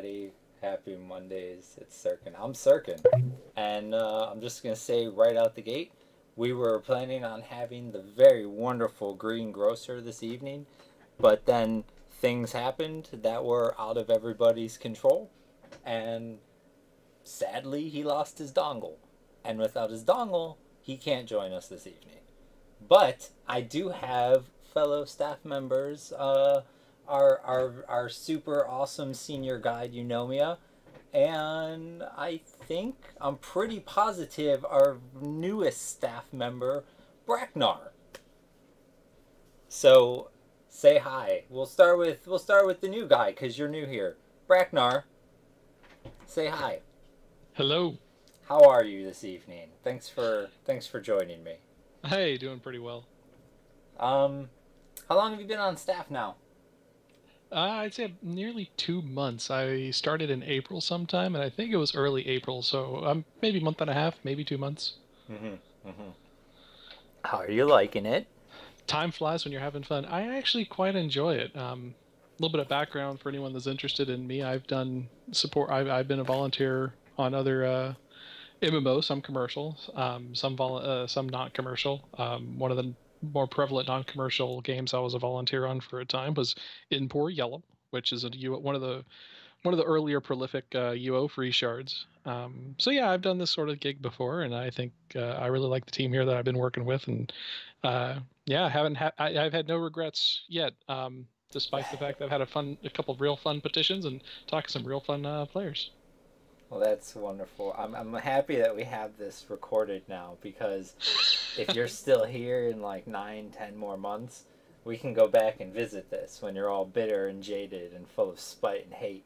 everybody. Happy Mondays. It's Sirken. I'm Sirken. And I'm just going to say right out the gate, we were planning on having the very wonderful Green Grocer this evening, but then things happened that were out of everybody's control, and sadly, he lost his dongle. And without his dongle, he can't join us this evening. But I do have fellow staff members, our super awesome senior guide, Eunomia, and I'm pretty positive our newest staff member, Braknar. So, say hi. We'll start with the new guy, because you're new here. Braknar, say hi. Hello. How are you this evening? Thanks for joining me. Hey, doing pretty well. How long have you been on staff now? I'd say nearly 2 months. I started in April sometime, and I think it was early April, so maybe a month and a half, maybe 2 months. How are you liking it? Time flies when you're having fun. I actually quite enjoy it. A little bit of background for anyone that's interested in me. I've done support. I've been a volunteer on other MMOs, some commercial, some not commercial. One of the more prevalent non-commercial games I was a volunteer on for a time was In Poor Yellow, which is one of the earlier prolific UO free shards. So yeah, I've done this sort of gig before, and I think I really like the team here that I've been working with, and yeah, I've had no regrets yet, despite the fact that I've had a couple of real fun petitions and talked to some real fun players. Well, that's wonderful. I'm happy that we have this recorded now, because if you're still here in like 9-10 more months, we can go back and visit this when you're all bitter and jaded and full of spite and hate.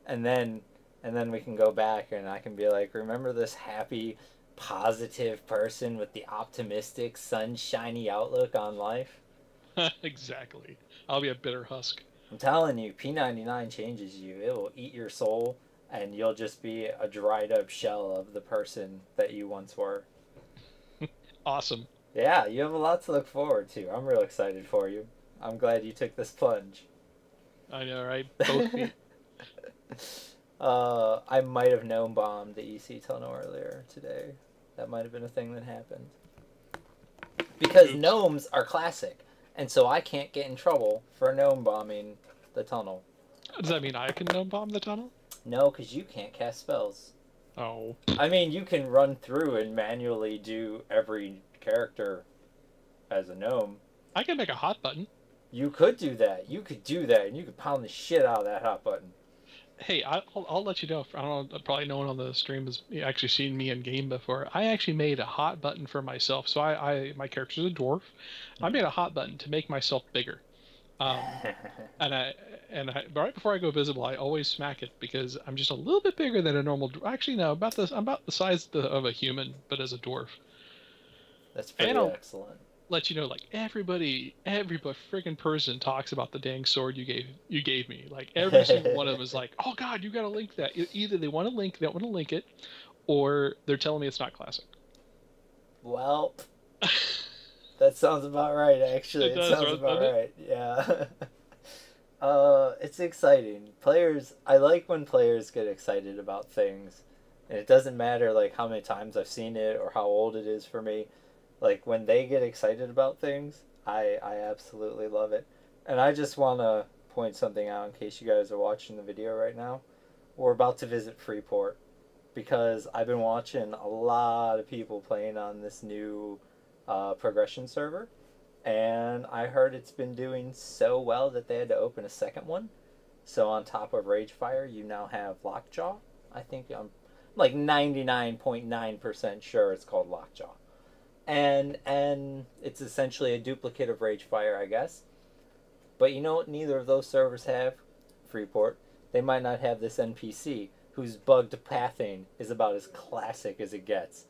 And then we can go back and I can be like, remember this happy, positive person with the optimistic, sunshiny outlook on life? Exactly. I'll be a bitter husk. I'm telling you, P99 changes you. It will eat your soul, and you'll just be a dried up shell of the person that you once were. Awesome. Yeah, you have a lot to look forward to. I'm real excited for you. I'm glad you took this plunge. I know, right? Both feet. I might have gnome bombed the EC tunnel earlier today. That might have been a thing that happened. Because Oops. gnomes are classic, and so I can't get in trouble for gnome bombing the tunnel. Does that mean I can gnome bomb the tunnel? No, because you can't cast spells. Oh. I mean, you can run through and manually do every character as a gnome. I can make a hot button. You could do that. You could do that, and you could pound the shit out of that hot button. Hey, I'll let you know. I don't know, probably no one on the stream has actually seen me in game before. I actually made a hot button for myself. So my character's a dwarf. I made a hot button to make myself bigger. And right before I go visible, I always smack it because I'm just a little bit bigger than a normal. Actually, no, I'm about the size of a human, but as a dwarf. That's pretty excellent. Let you know, like every friggin' person talks about the dang sword you gave me. Like every single one of them is like, oh god, you gotta link that. Either they don't want to link it, or they're telling me it's not classic. Well, that sounds about right. Actually, it sounds about right. Yeah. It's exciting. I like when players get excited about things, and it doesn't matter like how many times I've seen it or how old it is for me. Like, when they get excited about things, I absolutely love it. And I just want to point something out in case you guys are watching the video right now. We're about to visit Freeport, because I've been watching a lot of people playing on this new progression server. And I heard it's been doing so well that they had to open a second one. So on top of Ragefire, you now have Lockjaw. I think I'm like 99.9% sure it's called Lockjaw. And it's essentially a duplicate of Ragefire, I guess. But you know what neither of those servers have? Freeport. They might not have this NPC, whose bugged pathing is about as classic as it gets.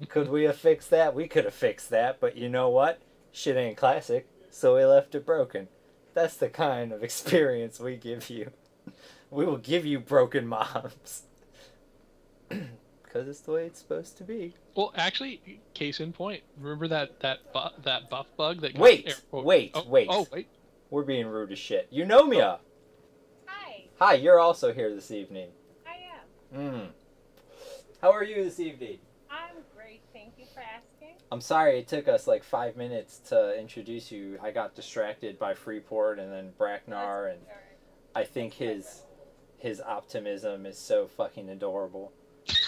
Could we have fixed that? We could have fixed that, but you know what? Shit ain't classic, so we left it broken. That's the kind of experience we give you. We will give you broken mobs. Because it's the way it's supposed to be. Well, actually, case in point. Remember that buff bug Wait. Oh, Wait. wait. We're being rude as shit. Eunomia! Hi. Hi, you're also here this evening. I am. How are you this evening? I'm great. Thank you for asking. I'm sorry it took us like 5 minutes to introduce you. I got distracted by Freeport and then Braknar, and I think his optimism is so fucking adorable. It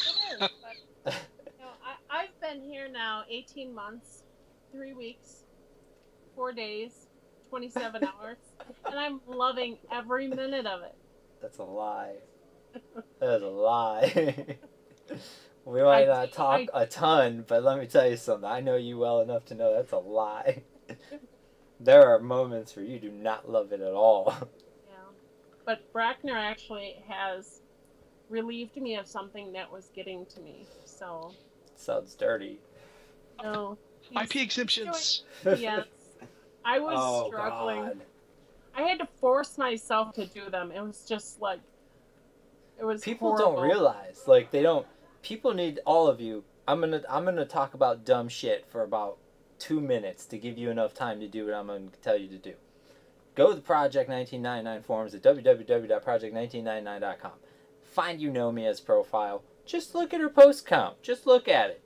is, but I've been here now 18 months, 3 weeks, 4 days, 27 hours, and I'm loving every minute of it. That's a lie. That is a lie. We might not talk a ton, but let me tell you something. I know you well enough to know that's a lie. There are moments where you do not love it at all. Yeah. But Braknar actually has relieved me of something that was getting to me, so... Sounds dirty. No. IP exemptions! Yes. I was struggling. God. I had to force myself to do them. It was just like... It was People horrible. don't realize. Like, they don't... People need all of you. I'm gonna talk about dumb shit for about 2 minutes to give you enough time to do what I'm gonna tell you to do. Go to the Project 1999 forums at www.project1999.com. Find Eunomia's profile. Just look at her post count. Just look at it.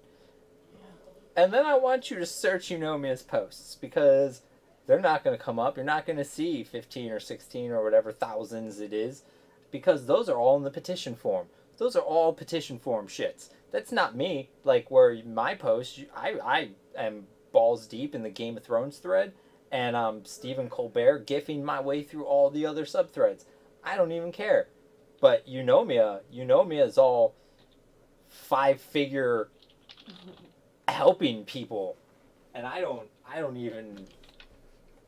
And then I want you to search Eunomia's posts, because they're not going to come up. You're not going to see 15 or 16 or whatever thousands it is, because those are all in the petition form. Those are all petition form shits. That's not me. Like, where my post, I am balls deep in the Game of Thrones thread, and Stephen Colbert gifting my way through all the other subthreads. I don't even care. But Eunomia is all 5-figure helping people, and I don't even.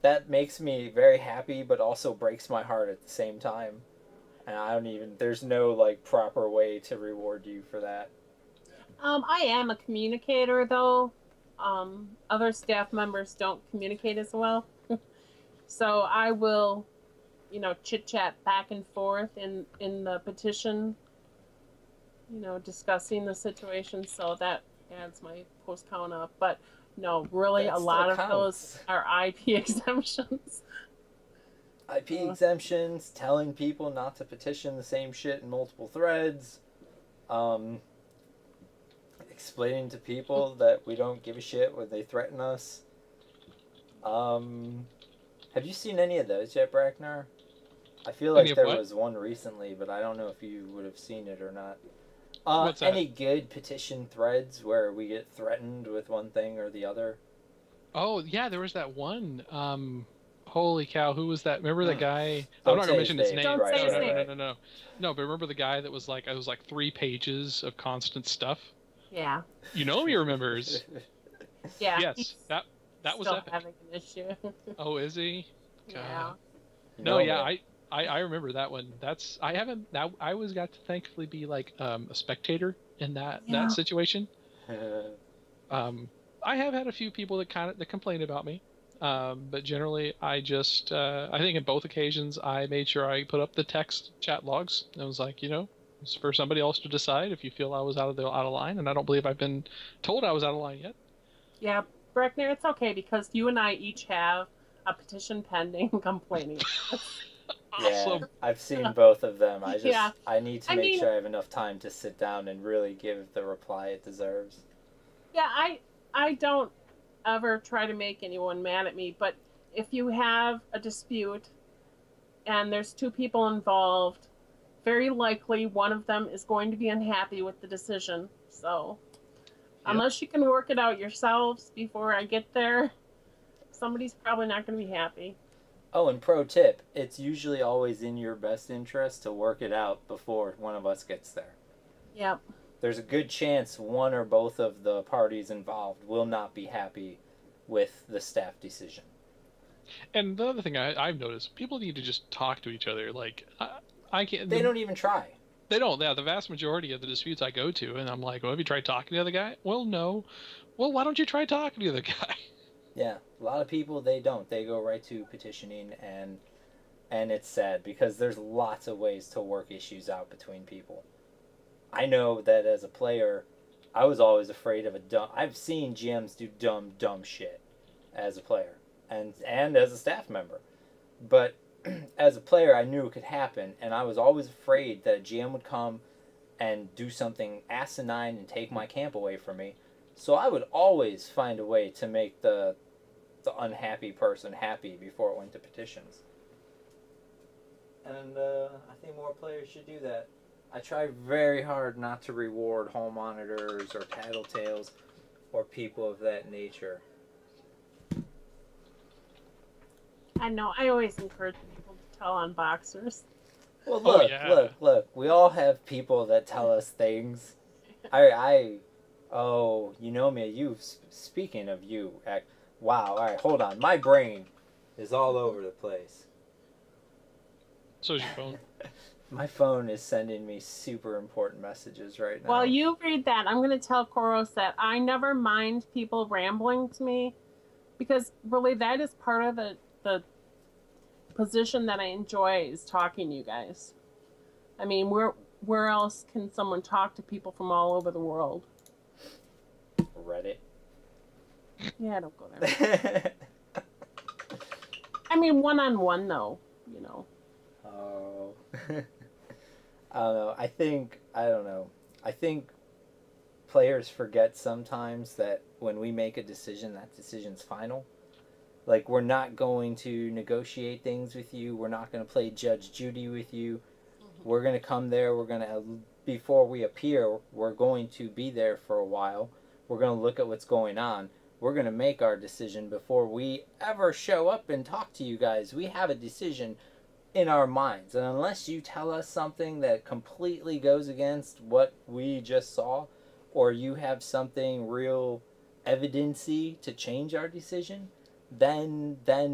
That makes me very happy, but also breaks my heart at the same time. And there's no like proper way to reward you for that. I am a communicator, though. Other staff members don't communicate as well. So I will, chit-chat back and forth in the petition, discussing the situation. So that adds my post count up. But no, really, a lot of those are IP exemptions. IP exemptions, telling people not to petition the same shit in multiple threads, explaining to people that we don't give a shit when they threaten us. Have you seen any of those yet, Braknar? I feel like there was one recently, but I don't know if you would have seen it or not. What's that? Any good petition threads where we get threatened with one thing or the other? Oh, yeah, there was that one. Holy cow, who was that? Remember the guy? I'm not going to mention his name. Don't say his name. No. No, but remember the guy that was like, it was like 3 pages of constant stuff? Yeah. He remembers. Yeah. Yes, that was still epic. Having an issue. Oh, is he? God. Yeah. No, yeah, I remember that one. I always got to thankfully be like a spectator in that situation. I have had a few people that complain about me. But generally, I think in both occasions, I made sure I put up the text chat logs. I was like, it's for somebody else to decide if you feel I was out of line, and I don't believe I've been told I was out of line yet. Yeah, Braknar, it's okay, because you and I each have a petition pending complaining. Awesome. Yeah, I've seen both of them. I need to make sure I have enough time to sit down and really give the reply it deserves. Yeah, I don't ever try to make anyone mad at me, but if you have a dispute and there's 2 people involved, very likely one of them is going to be unhappy with the decision. So unless you can work it out yourselves before I get there, somebody's probably not going to be happy. Oh, and pro tip, it's usually always in your best interest to work it out before one of us gets there. Yep. There's a good chance one or both of the parties involved will not be happy with the staff decision. And the other thing I've noticed, people need to just talk to each other. Like, I can't... They don't even try. They don't. Yeah, the vast majority of the disputes I go to, and I'm like, well, have you tried talking to the other guy? Well, no. Well, why don't you try talking to the other guy? Yeah, a lot of people, they don't. They go right to petitioning, and it's sad, because there's lots of ways to work issues out between people. I know that as a player, I was always afraid of I've seen GMs do dumb shit as a player and as a staff member. But as a player, I knew it could happen, and I was always afraid that a GM would come and do something asinine and take my camp away from me. So I would always find a way to make the unhappy person happy before it went to petitions. And I think more players should do that. I try very hard not to reward hall monitors or tattletales or people of that nature. I know. I always encourage people to tell on boxers. Well, look. We all have people that tell us things. Eunomia, speaking of you, wow, all right, hold on. My brain is all over the place. So is your phone. My phone is sending me super important messages right now. While you read that, I'm going to tell Koros that I never mind people rambling to me, because really that is part of the position that I enjoy, is talking to you guys. I mean, where else can someone talk to people from all over the world? Reddit. Yeah, don't go there. I mean, one-on-one though, you know. Oh. I don't know. I don't know. I think players forget sometimes that when we make a decision, that decision's final. Like, we're not going to negotiate things with you. We're not going to play Judge Judy with you. Mm-hmm. We're going to come there. We're going to, before we appear, we're going to be there for a while. We're going to look at what's going on. We're going to make our decision before we ever show up and talk to you guys. We have a decision in our minds. And unless you tell us something that completely goes against what we just saw, or you have something real evidency to change our decision, then they're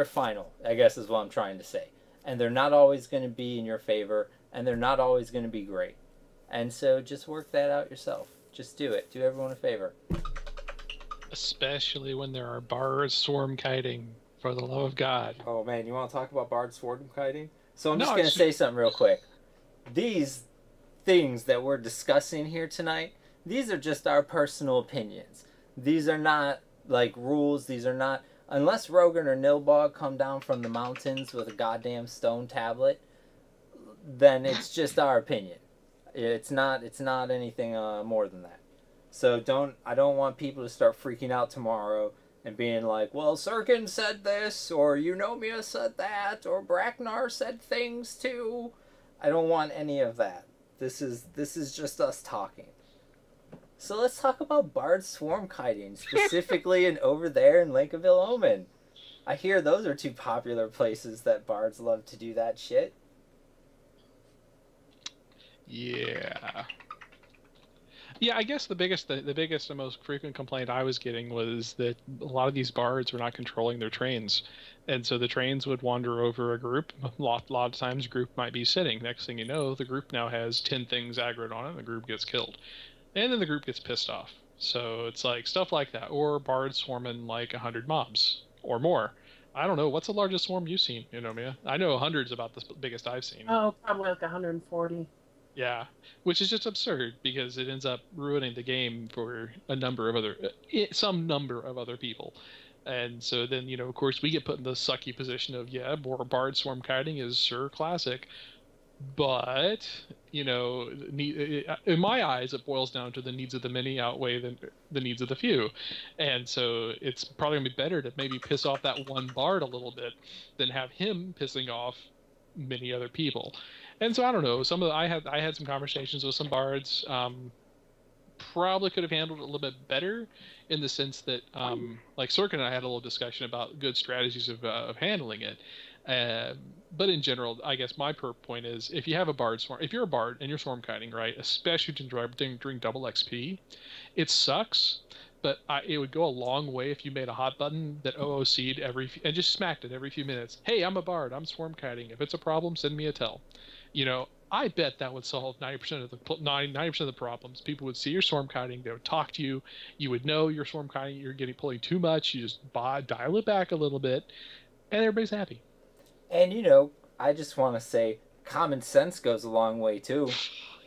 final, I guess is what I'm trying to say. And they're not always going to be in your favor, and they're not always going to be great. And so just work that out yourself. Just do it. Do everyone a favor. Especially when there are bards swarm kiting, for the love of God. Oh man, you want to talk about bards swarm kiting? So I'm just going to say something real quick. These things that we're discussing here tonight, these are just our personal opinions. These are not like rules. These are not, unless Rogan or Nilbog come down from the mountains with a goddamn stone tablet, then it's just our opinion. It's not anything more than that. So I don't want people to start freaking out tomorrow and being like, well, Sirken said this, or Eunomia said that, or Braknar said things too. I don't want any of that. This is just us talking. So let's talk about bard swarm kiting, specifically in over there in Lake of Eunomia. I hear those are two popular places that bards love to do that shit. Yeah. Yeah, I guess the biggest and most frequent complaint I was getting was that a lot of these bards were not controlling their trains. And so the trains would wander over a group. A lot of times a group might be sitting. Next thing you know, the group now has 10 things aggroed on it, and the group gets killed. And then the group gets pissed off. So it's like stuff like that. Or bards swarming like 100 mobs or more. I don't know. What's the largest swarm you've seen, Eunomia? I know 100's about the biggest I've seen. Oh, probably like 140. Yeah, which is just absurd because it ends up ruining the game for some number of other people. And so then, of course, we get put in the sucky position of, bard swarm kiting is sure classic. But, in my eyes, it boils down to the needs of the many outweigh the needs of the few. And so it's probably going to be better to maybe piss off that one bard a little bit than have him pissing off many other people. And so I don't know. I had some conversations with some bards. Probably could have handled it a little bit better, in the sense that, like Sirken and I had a little discussion about good strategies of handling it. But in general, I guess my point is, if you have a bard swarm, if you're a bard and you're swarm kiting, right, especially during double XP, it sucks. But it would go a long way if you made a hot button that OOC'd and just smacked it every few minutes. Hey, I'm a bard. I'm swarm kiting. If it's a problem, send me a tell. I bet that would solve 90% of the problems. People would see your swarm kiting. They would talk to you. You would know your swarm kiting. You're pulling too much. You just dial it back a little bit, and everybody's happy. And I just want to say, common sense goes a long way too.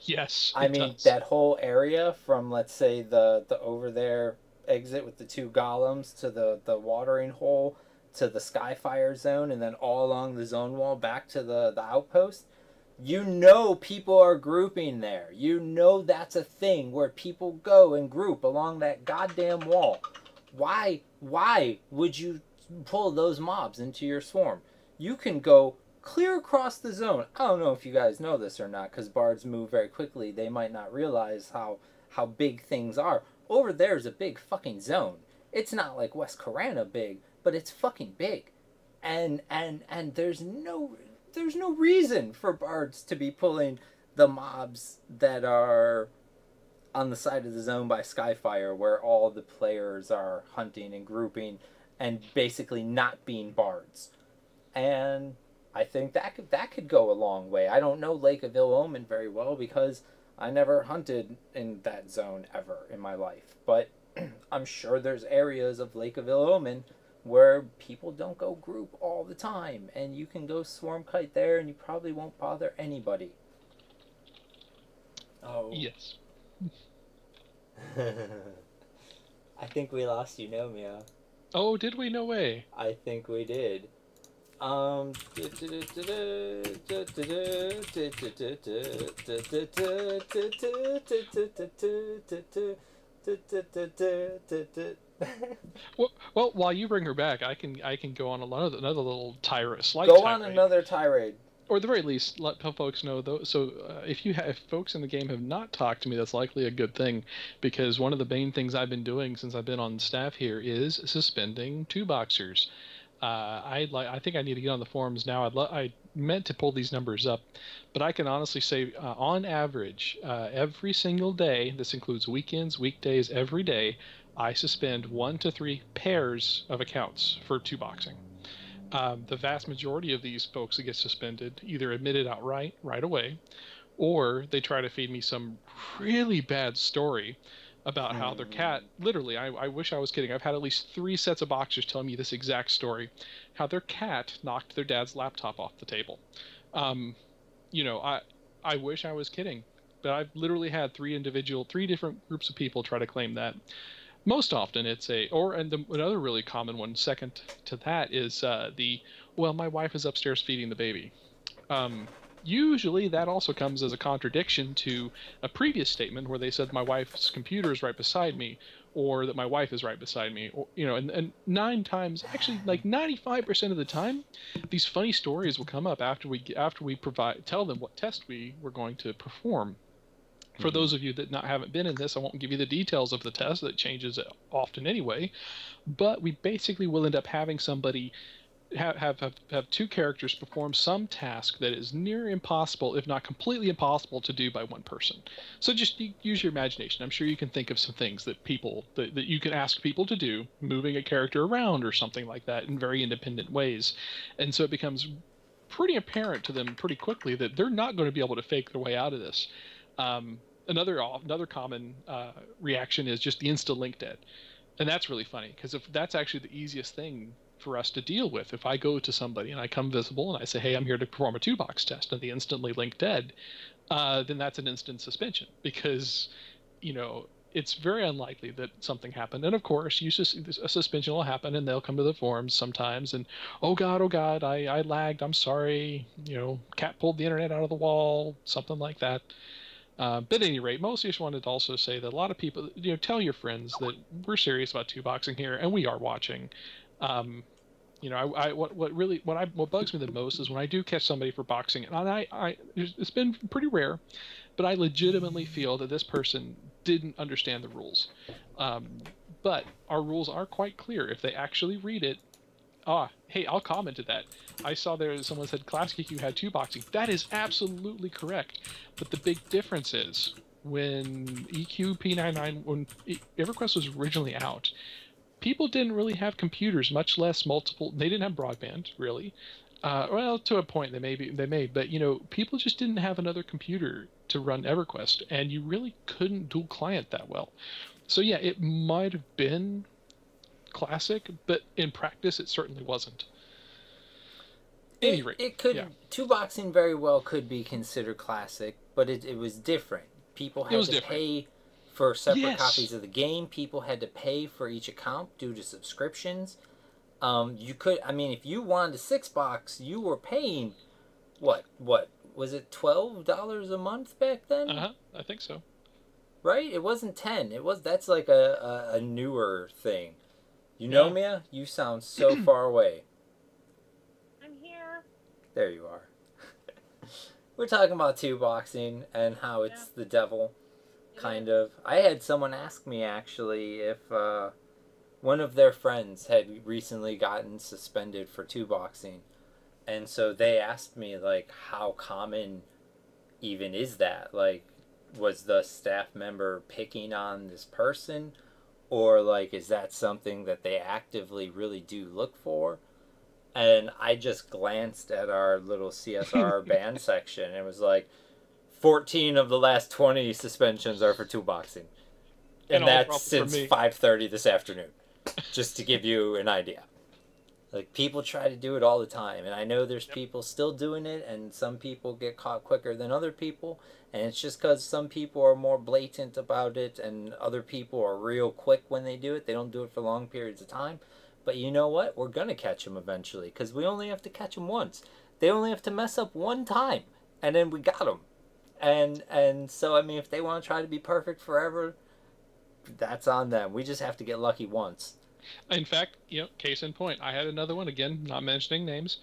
Yes, I mean, that whole area from, let's say, the over there exit with the 2 golems to the watering hole to the Skyfire zone, and then all along the zone wall back to the outpost, you know people are grouping there. You know that's a thing where people go and group along that goddamn wall. Why would you pull those mobs into your swarm? You can go clear across the zone. I don't know if you guys know this or not, because bards move very quickly. They might not realize how big things are. Over there is a big fucking zone. It's not like West Corana big, but it's fucking big. And there's no reason for bards to be pulling the mobs that are on the side of the zone by Skyfire, where all the players are hunting and grouping and basically not being bards. And I think that could go a long way. I don't know Lake of Ill Omen very well because I never hunted in that zone ever in my life. But I'm sure there's areas of Lake of Ill Omen where people don't go group all the time, and you can go swarm kite there and you probably won't bother anybody. Oh. Yes. I think we lost Eunomia. Oh, did we? No way. I think we did. Well, while you bring her back, I can go on another little tirade. Go on another tirade. Or at the very least, let folks know, though. So if folks in the game have not talked to me, that's likely a good thing, because one of the main things I've been doing since I've been on staff here is suspending 2-boxers. I think I need to get on the forums now. I meant to pull these numbers up, but I can honestly say, on average, every single day, this includes weekends, weekdays, every day, I suspend 1 to 3 pairs of accounts for 2-boxing. The vast majority of these folks that get suspended either admit it outright right away, or they try to feed me some really bad story about how their cat, literally, I wish I was kidding, I've had at least 3 sets of boxers tell me this exact story, how their cat knocked their dad's laptop off the table. I wish I was kidding, but I've literally had 3 different groups of people try to claim that. Most often it's another really common one second to that is my wife is upstairs feeding the baby. Usually that also comes as a contradiction to a previous statement where they said my wife's computer is right beside me, or that my wife is right beside me, or, and 9 times, actually like 95% of the time, these funny stories will come up after we tell them what test we were going to perform. For those of you that haven't been in this, I won't give you the details of the test. That changes often anyway. But we basically will end up having somebody have 2 characters perform some task that is near impossible, if not completely impossible, to do by one person. So just use your imagination. I'm sure you can think of some things that you can ask people to do, moving a character around or something like that in very independent ways. And so it becomes pretty apparent to them pretty quickly that they're not going to be able to fake their way out of this. Another common reaction is just the insta link dead, and that's really funny because if that's actually the easiest thing for us to deal with, if I go to somebody and I come visible and I say, hey, I'm here to perform a 2-box test, and they instantly link dead, then that's an instant suspension because it's very unlikely that something happened. And of course, a suspension will happen, and they'll come to the forums sometimes and oh god, I lagged, I'm sorry, cat pulled the internet out of the wall, something like that. But at any rate, mostly just wanted to also say that a lot of people, tell your friends that we're serious about 2-boxing here, and we are watching. What bugs me the most is when I do catch somebody for boxing, and it's been pretty rare, but I legitimately feel that this person didn't understand the rules. But our rules are quite clear. If they actually read it, hey, I'll comment to that. I saw someone said Classic EQ had 2-boxing. That is absolutely correct. But the big difference is when EQ P99, when EverQuest was originally out, people didn't really have computers, much less multiple. They didn't have broadband, really. Well, to a point they may, but people just didn't have another computer to run EverQuest, and you really couldn't dual client that well. So yeah, it might have been Classic, but in practice it certainly wasn't. It could 2-boxing very well could be considered Classic, but it was different. People had to pay for separate Yes. copies of the game. People had to pay for each account due to subscriptions. You could, I mean, if you wanted a 6-box, you were paying, what was it, $12 a month back then? I think so. Right? It wasn't 10. That's like a newer thing. Eunomia, yeah. You sound so far away. I'm here. There you are. We're talking about 2-boxing and how it's the devil, kind of. I had someone ask me, actually, if one of their friends had recently gotten suspended for 2-boxing. And so they asked me, like, how common even is that? Like, was the staff member picking on this person? Or, like, is that something that they actively really do look for? And I just glanced at our little CSR band section, and it was like, 14 of the last 20 suspensions are for 2-boxing. And that's since 5:30 this afternoon. Just to give you an idea. Like, people try to do it all the time. And I know there's people still doing it, and some people get caught quicker than other people. And it's just because some people are more blatant about it, and other people are real quick when they do it. They don't do it for long periods of time. But you know what? We're going to catch them eventually, because we only have to catch them once. They only have to mess up one time, and then we got them. And so, I mean, if they want to try to be perfect forever, that's on them. We just have to get lucky once. In fact, case in point, I had another one, again, not mentioning names,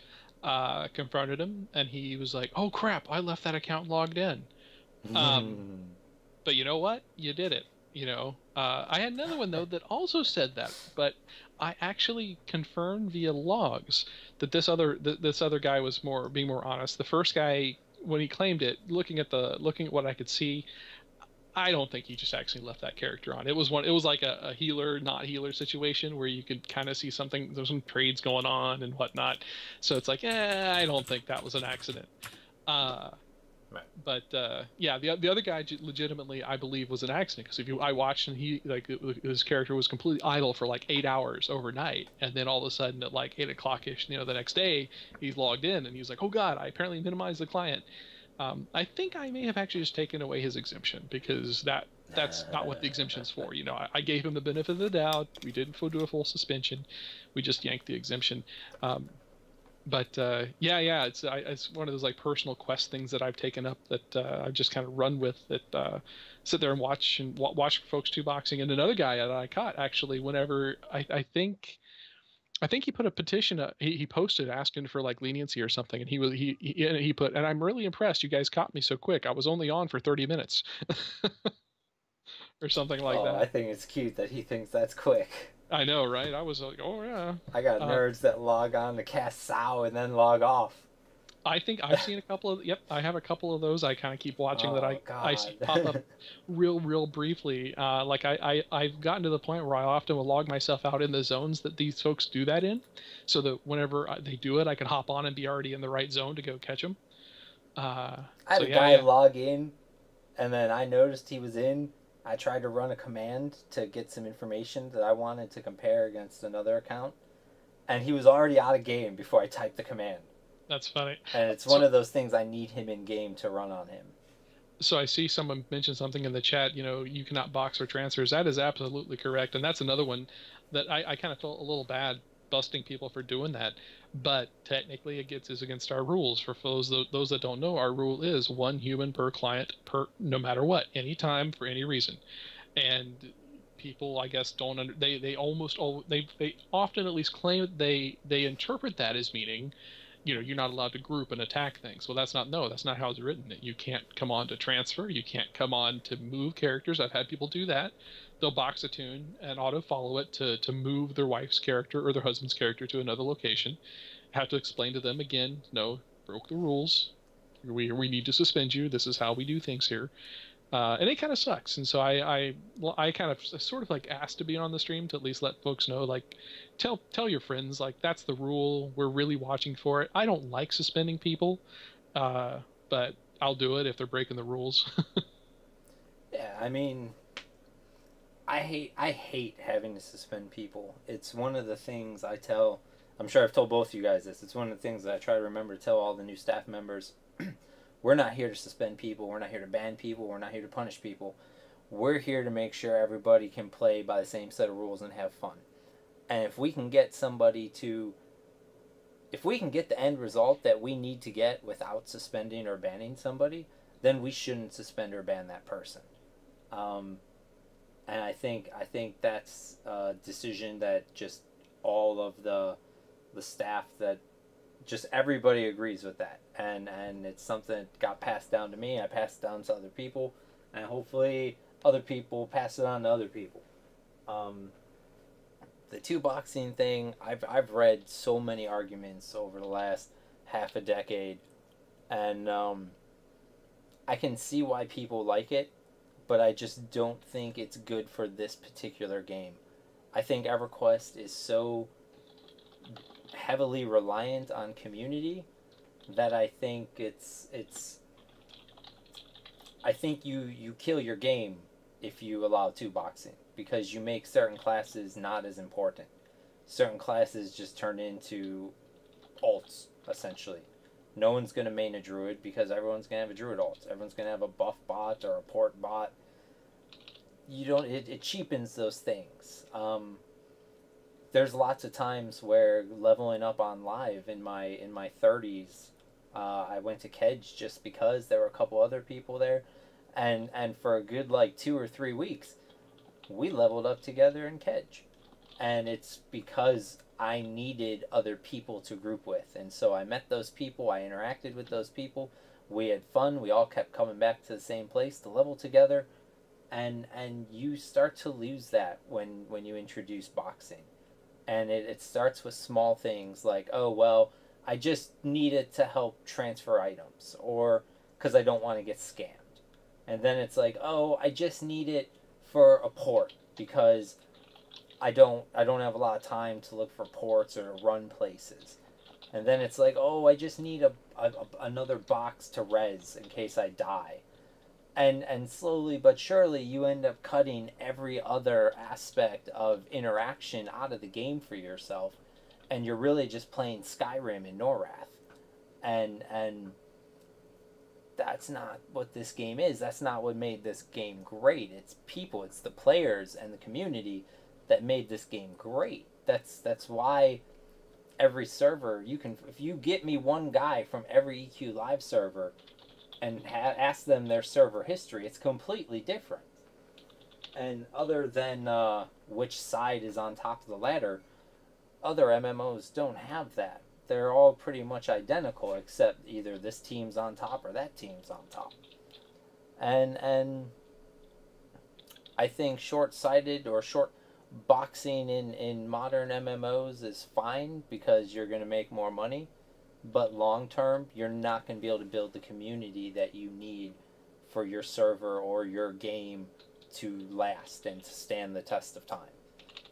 confronted him, and he was like, oh, crap, I left that account logged in. But you know what? You did it. I had another one, though, that also said that, but I actually confirmed via logs that this other guy was being more honest. The first guy, when he claimed it, looking at what I could see, I don't think he just actually left that character on. It was like a healer, not healer situation where you could kind of see there's some trades going on and whatnot. So it's like, I don't think that was an accident. Right. But the other guy legitimately, I believe, was an accident, because I watched, and his character was completely idle for like 8 hours overnight, and then all of a sudden at like 8 o'clock-ish, the next day he's logged in, and he's like, oh god, I apparently minimized the client. I think I may have actually just taken away his exemption, because that's not what the exemption's for. I gave him the benefit of the doubt. We didn't do a full suspension. We just yanked the exemption. It's one of those like personal quest things that I've taken up that I've just kind of run with. That sit there and watch folks 2-boxing. And another guy that I caught, actually, whenever I think he put a petition. He posted asking for like leniency or something, and he put, and I'm really impressed you guys caught me so quick. I was only on for 30 minutes, or something like that. I think it's cute that he thinks that's quick. I know, right? I was like, oh yeah. I got nerds that log on to cast SOW and then log off. I think I've seen a couple of. Yep, I have a couple of those. I kind of keep watching I see pop up real briefly. I've gotten to the point where I often will log myself out in the zones that these folks do that in, so that whenever they do it, I can hop on and be already in the right zone to go catch them. I had a guy log in, and then I noticed he was in. I tried to run a command to get some information that I wanted to compare against another account, and he was already out of game before I typed the command. That's funny. And it's one of those things I need him in game to run on him. So I see someone mention something in the chat, you cannot box or transfers. That is absolutely correct. And that's another one that I kind of felt a little bad busting people for doing that. But technically it is against our rules. For those that don't know, our rule is 1 human per client no matter what, anytime, for any reason. And people, I guess, they often at least claim that they interpret that as meaning, you're not allowed to group and attack things. Well, that's not how it's written. You can't come on to transfer. You can't come on to move characters. I've had people do that. They'll box a tune and auto-follow it to move their wife's character or their husband's character to another location. Have to explain to them again, no, broke the rules. We need to suspend you. This is how we do things here. And it kind of sucks. And so I kind of sort of like asked to be on the stream to at least let folks know, like, tell your friends, like, that's the rule. We're really watching for it. I don't like suspending people, but I'll do it if they're breaking the rules. Yeah, I mean, I hate having to suspend people. It's one of the things I'm sure I've told both of you guys this. It's one of the things that I try to remember to tell all the new staff members. We're not here to suspend people. We're not here to ban people. We're not here to punish people. We're here to make sure everybody can play by the same set of rules and have fun. And if we can get the end result that we need to get without suspending or banning somebody, then we shouldn't suspend or ban that person. And I think that's a decision that just all of the staff, that just everybody agrees with that, and it's something that got passed down to me. I passed it down to other people, and hopefully other people pass it on to other people. The two boxing thing, I've read so many arguments over the last half a decade, and I can see why people like it, but I just don't think it's good for this particular game. I think EverQuest is so heavily reliant on community that I think I think you kill your game if you allow two boxing, because you make certain classes not as important. Certain classes just turn into alts, essentially. No one's going to main a druid because everyone's going to have a druid alt. Everyone's going to have a buff bot or a port bot. It cheapens those things. There's lots of times where leveling up on live in my 30s, I went to Kedge just because there were a couple other people there, and for a good 2 or 3 weeks, we leveled up together in Kedge, and it's because I needed other people to group with, and so I met those people, I interacted with those people, we had fun, we all kept coming back to the same place to level together, and you start to lose that when you introduce boxing. And it starts with small things like, oh, well, I just need it to help transfer items, or because I don't want to get scammed. And then it's like, oh, I just need it for a port because I don't have a lot of time to look for ports or run places. And then it's like, oh, I just need another box to res in case I die. And slowly but surely you end up cutting every other aspect of interaction out of the game for yourself, and you're really just playing Skyrim and Norrath. And that's not what this game is. That's not what made this game great. It's people, it's the players and the community that made this game great. That's why every server, if you get me one guy from every EQ live server and ask them their server history, it's completely different. And other than which side is on top of the ladder, other MMOs don't have that. They're all pretty much identical, except either this team's on top or that team's on top. And I think short-sighted or short boxing in modern MMOs is fine because you're going to make more money. But long term, you're not going to be able to build the community that you need for your server or your game to last and to stand the test of time.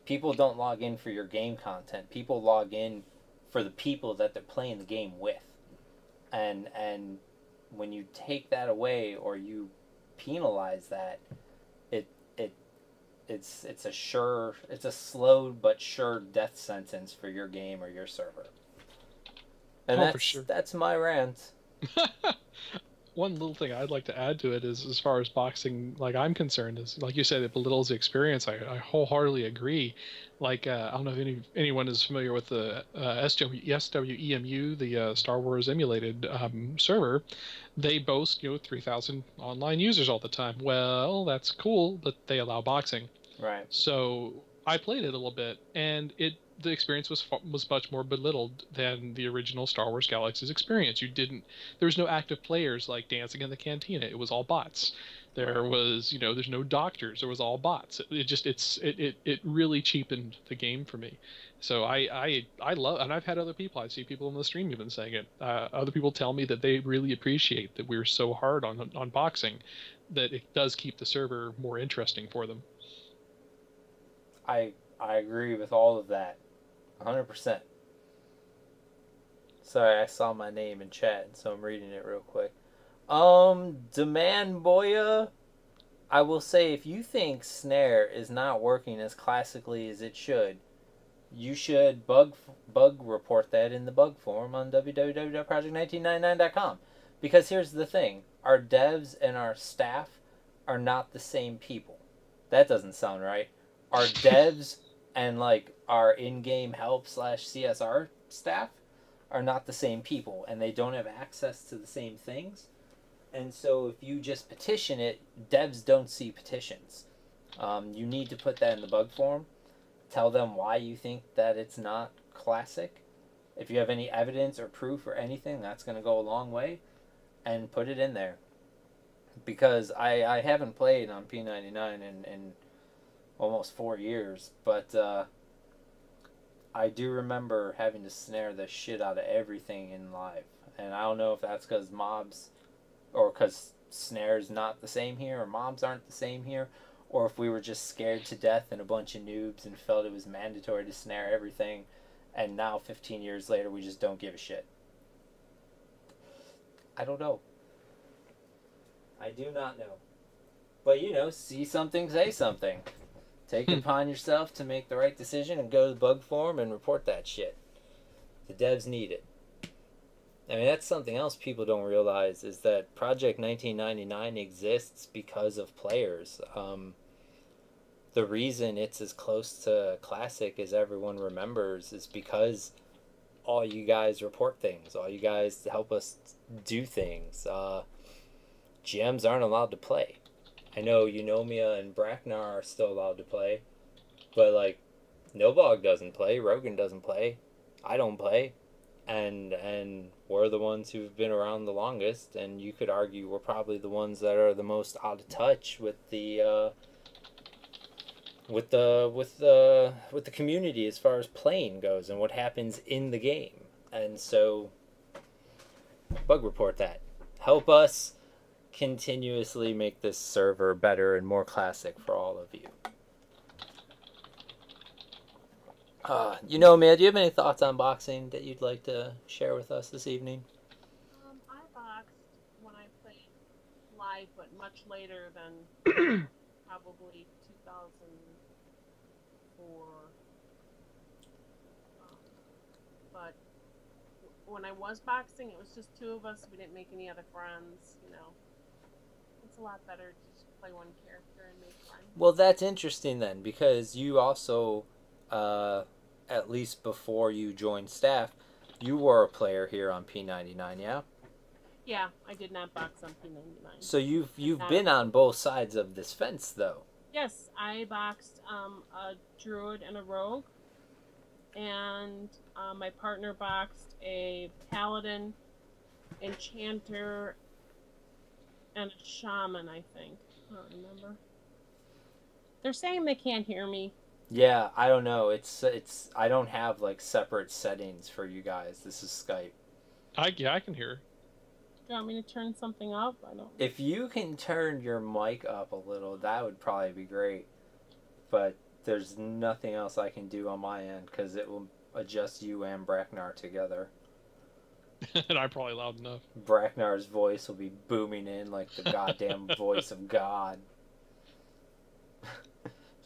People don't log in for your game content. People log in for the people that they're playing the game with. And when you take that away or you penalize that, it's a slow but sure death sentence for your game or your server. And that's my rant. One little thing I'd like to add to it is, as far as boxing, I'm concerned, is like you said, it belittles the experience. I wholeheartedly agree. I don't know if anyone is familiar with the SWEMU, the Star Wars emulated server. They boast 3,000 online users all the time. Well, that's cool, but they allow boxing. Right. So I played it a little bit, and the experience was much more belittled than the original Star Wars Galaxy's experience. There was no active players dancing in the cantina. It was all bots. There was, there's no doctors. There was all bots. It really cheapened the game for me. So I love, and I've had other people, I see people in the stream even saying it. Other people tell me that they really appreciate that we're so hard on boxing, that it does keep the server more interesting for them. I agree with all of that. 100%. Sorry, I saw my name in chat, so I'm reading it real quick. Demand Boya, I will say, if you think Snare is not working as classically as it should, you should bug report that in the bug forum on www.project1999.com. Because here's the thing, our devs and our staff are not the same people. That doesn't sound right. Our devs and like our in-game help / CSR staff are not the same people, and they don't have access to the same things. And so if you just petition it, devs don't see petitions. You need to put that in the bug form. Tell them why you think that it's not classic. If you have any evidence or proof or anything, that's going to go a long way. And put it in there. Because I haven't played on P99 in almost 4 years, but I do remember having to snare the shit out of everything in live. And I don't know if that's because mobs, or because snare's not the same here, or mobs aren't the same here, or if we were just scared to death and a bunch of noobs and felt it was mandatory to snare everything, and now 15 years later we just don't give a shit. I don't know. I do not know. But, you know, see something, say something. Take it upon yourself to make the right decision and go to the bug forum and report that shit. The devs need it. I mean, that's something else people don't realize, is that Project 1999 exists because of players. The reason it's as close to classic as everyone remembers is because all you guys report things. All you guys help us do things. GMs aren't allowed to play. I know Eunomia and Braknar are still allowed to play, but like, Nobog doesn't play, Rogan doesn't play, I don't play, and we're the ones who've been around the longest, and you could argue we're probably the ones that are the most out of touch with the community as far as playing goes and what happens in the game. And so, bug report that. Help us continuously make this server better and more classic for all of you. Eunomia, do you have any thoughts on boxing that you'd like to share with us this evening? I boxed when I played live, but much later than probably 2004. But when I was boxing, it was just two of us. We didn't make any other friends, you know. It's a lot better to just play one character and make friends. Well, that's interesting then, because you also, at least before you joined staff, you were a player here on P99, yeah? Yeah, I did not box on P99. So you've been on both sides of this fence, though. Yes, I boxed a druid and a rogue, and my partner boxed a paladin, enchanter, and a shaman, I think. I don't remember. They're saying they can't hear me. Yeah, I don't know. It's I don't have like separate settings for you guys. This is Skype. I can hear. Do you want me to turn something up? I don't. If you can turn your mic up a little, that would probably be great. But there's nothing else I can do on my end because it will adjust you and Braknar together. And I'm probably loud enough. Braknar's voice will be booming in like the goddamn voice of God.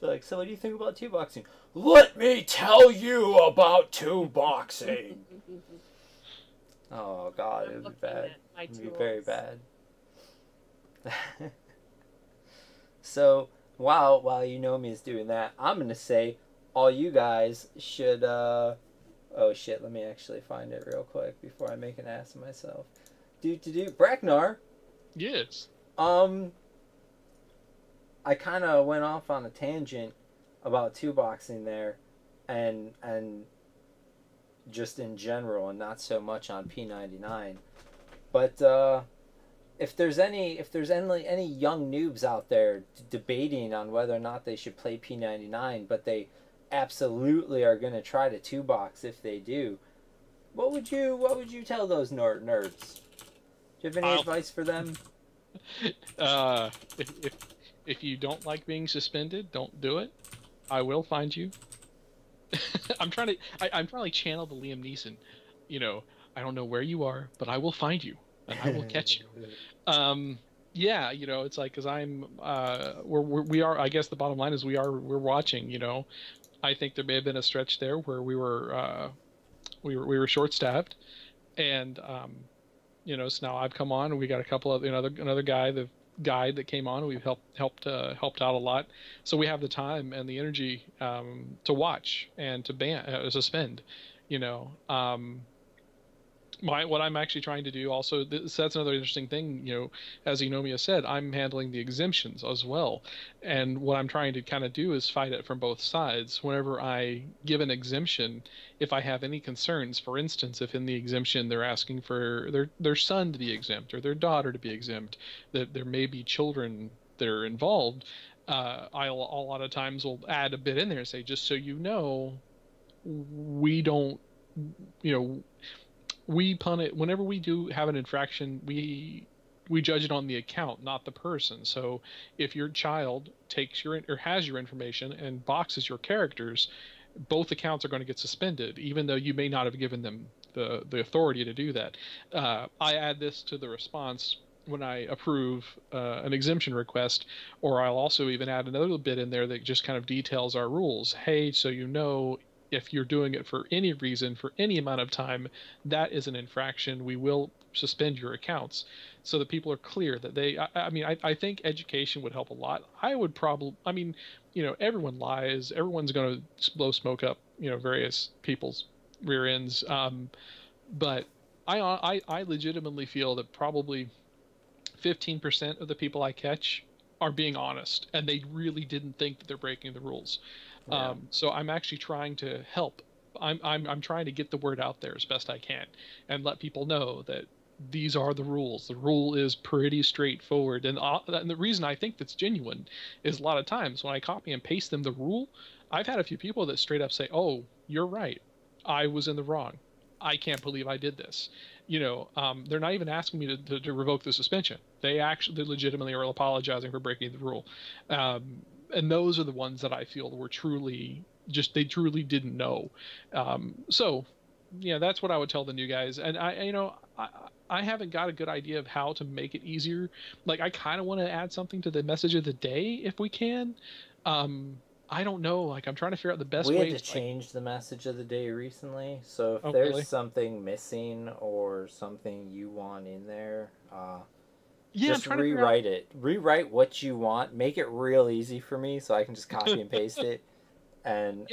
So like, so what do you think about two boxing? Let me tell you about two boxing. Oh God, it would be bad. It would be very bad. So while Eunomia is doing that, I'm gonna say all you guys should. Oh shit! Let me actually find it real quick before I make an ass of myself. Braknar. Yes. I kind of went off on a tangent about two boxing there, and just in general, and not so much on P99. But if there's any young noobs out there debating on whether or not they should play P99, but they absolutely are going to try to two box if they do, what would you tell those nerds? Do you have any advice for them? If you don't like being suspended, don't do it. I will find you. I'm trying to like channel the Liam Neeson. You know, I don't know where you are, but I will find you and I will catch you. Yeah, you know, it's like, because we are. I guess the bottom line is we're watching. You know, I think there may have been a stretch there where we were short-staffed, and you know, so now I've come on and we got a couple of another guy, the guide that came on. We've helped out a lot, so we have the time and the energy to watch and to suspend. You know, what I'm actually trying to do also, that's another interesting thing, you know, as Eunomia said, I'm handling the exemptions as well. And what I'm trying to kind of do is fight it from both sides. Whenever I give an exemption, if I have any concerns, for instance, if in the exemption they're asking for their son to be exempt or their daughter to be exempt, that there may be children that are involved, I'll a lot of times will add a bit in there and say, just so you know, we don't, you know, we punish whenever we do have an infraction. We judge it on the account, not the person. So if your child takes your or has your information and boxes your characters, both accounts are going to get suspended, even though you may not have given them the authority to do that. I add this to the response when I approve an exemption request, or I'll also even add another bit in there that just kind of details our rules. Hey, so you know, if you're doing it for any reason, for any amount of time, that is an infraction. We will suspend your accounts, so that people are clear that they, I think education would help a lot. I would probably, I mean, you know, everyone lies. Everyone's going to blow smoke up, you know, various people's rear ends. But I legitimately feel that probably 15% of the people I catch are being honest, and they really didn't think that they're breaking the rules. Yeah. So I'm actually trying to help. I'm trying to get the word out there as best I can and let people know that these are the rules. The rule is pretty straightforward. And the reason I think that's genuine is a lot of times when I copy and paste them the rule, I've had a few people that straight up say, oh, you're right. I was in the wrong. I can't believe I did this. You know, they're not even asking me to revoke the suspension. They legitimately are apologizing for breaking the rule. And those are the ones that I feel were they truly didn't know. So, yeah, that's what I would tell the new guys. And I haven't got a good idea of how to make it easier. Like, I kind of want to add something to the message of the day if we can. I don't know. Like, I'm trying to figure out the best way. We had to change the message of the day recently. So if there's something missing or something you want in there, just rewrite it. Rewrite what you want. Make it real easy for me so I can just copy and paste it. And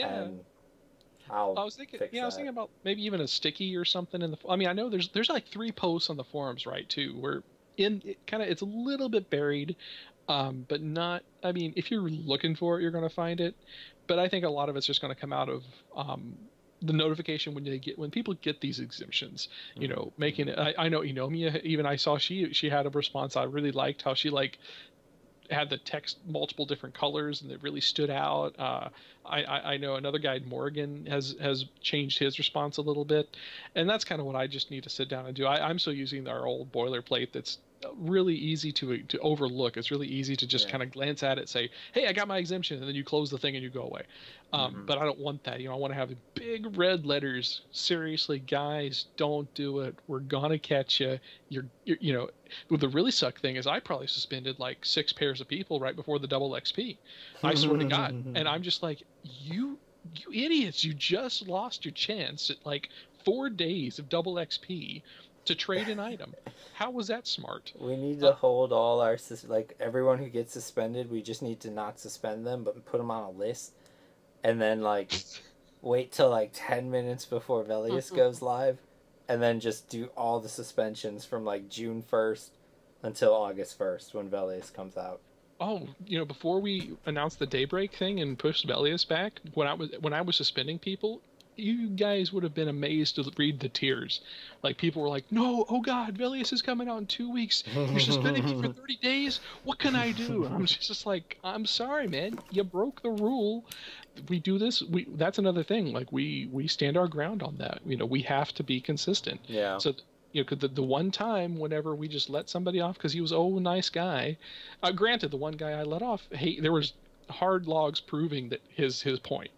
I was thinking about maybe even a sticky or something in the. I mean, I know there's like 3 posts on the forums, right? Too, where it's a little bit buried, but not. I mean, if you're looking for it, you're going to find it. But I think a lot of it's just going to come out of the notification when people get these exemptions. You know, making it. I know Eunomia. Even I saw she had a response I really liked, how she had the text multiple different colors and it really stood out. I know another guy, Morgan, has changed his response a little bit, and that's kind of what I just need to sit down and do. I'm still using our old boilerplate that's really easy to overlook. It's really easy to just kind of glance at it, say, hey, I got my exemption, and then you close the thing and you go away. But I don't want that. You know, I want to have the big red letters. Seriously, guys, don't do it. We're gonna catch you. You're you know, the really suck thing is I probably suspended like 6 pairs of people right before the double XP. I swear to God. And I'm just like, you idiots, you just lost your chance at like 4 days of double XP to trade an item. How was that smart? We need to hold all our everyone who gets suspended. We just need to not suspend them, but put them on a list, and then wait till 10 minutes before Velius goes live, and then just do all the suspensions from June 1st until August 1st when Velius comes out. Oh, you know, before we announced the Daybreak thing and pushed Velius back, when I was suspending people, you guys would have been amazed to read the tiers. Like, people were like, no, oh God, Velius is coming out in 2 weeks. You're suspending me for 30 days? What can I do? I'm just like, I'm sorry, man. You broke the rule. We do this. That's another thing. Like, we stand our ground on that. You know, we have to be consistent. Yeah. So, you know, the one time whenever we just let somebody off because he was, a nice guy. Granted, the one guy I let off, there was hard logs proving that his point.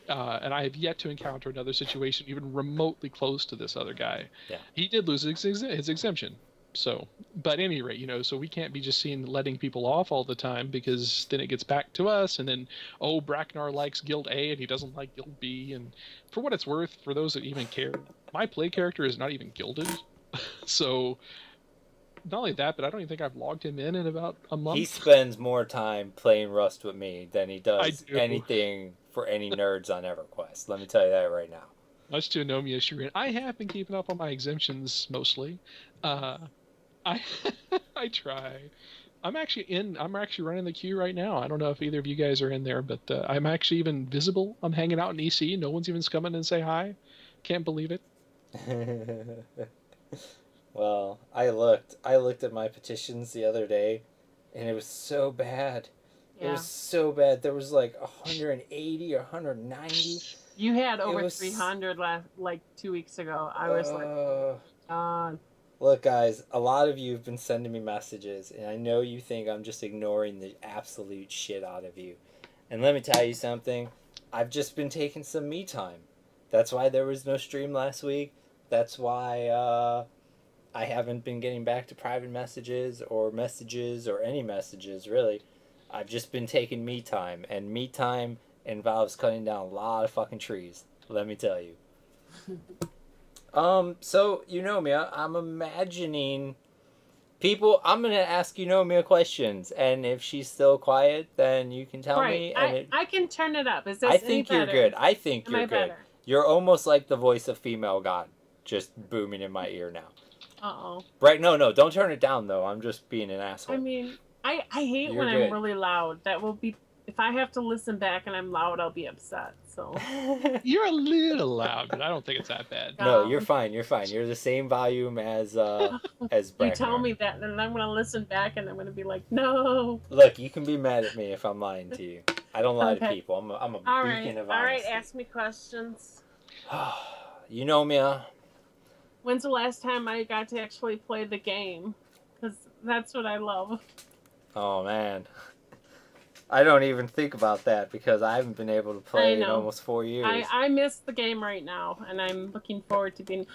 And I have yet to encounter another situation even remotely close to this other guy. Yeah. He did lose his exemption. So, but at any rate, you know, so we can't be just letting people off all the time, because then it gets back to us, and then, Braknar likes Guild A and he doesn't like Guild B. And for what it's worth, for those that even care, my play character is not even gilded. So, not only that, but I don't even think I've logged him in about a month. He spends more time playing Rust with me than he does do. anything for any nerds on EverQuest. Let me tell you that right now. Much to Eunomia Sirken. I have been keeping up on my exemptions mostly. I I try. I'm actually running the queue right now. I don't know if either of you guys are in there, but I'm actually even visible. I'm hanging out in EC. No one's even coming and say hi. Can't believe it. Well, I looked at my petitions the other day, and it was so bad. Yeah. It was so bad. There was like 180 or 190. You had over 300 like 2 weeks ago. I was like, God. Look, guys, a lot of you have been sending me messages, and I know you think I'm just ignoring the absolute shit out of you. And let me tell you something. I've just been taking some me time. That's why there was no stream last week. That's why I haven't been getting back to private messages or any messages, really. I've just been taking me time, and me time involves cutting down a lot of fucking trees, let me tell you. So, Eunomia, I'm imagining people, I'm going to ask Eunomia questions, and if she's still quiet, then you can tell me. And I can turn it up. Is this any better? You're good. I think you're good. Better? You're almost like the voice of female God, just booming in my ear now. Uh-oh. Right, no, don't turn it down, though. I'm just being an asshole. I mean, I hate when I'm really loud. That will be... If I have to listen back and I'm loud, I'll be upset. So you're a little loud, but I don't think it's that bad. No, you're fine. You're fine. You're the same volume as Braknar. You tell me that, and I'm gonna listen back, and I'm gonna be like, no. Look, you can be mad at me if I'm lying to you. I don't lie to people. I'm a beacon of honesty. All right, ask me questions. Eunomia. When's the last time I got to actually play the game? Because that's what I love. Oh man. I don't even think about that because I haven't been able to play in almost 4 years. I miss the game right now, and I'm looking forward to being...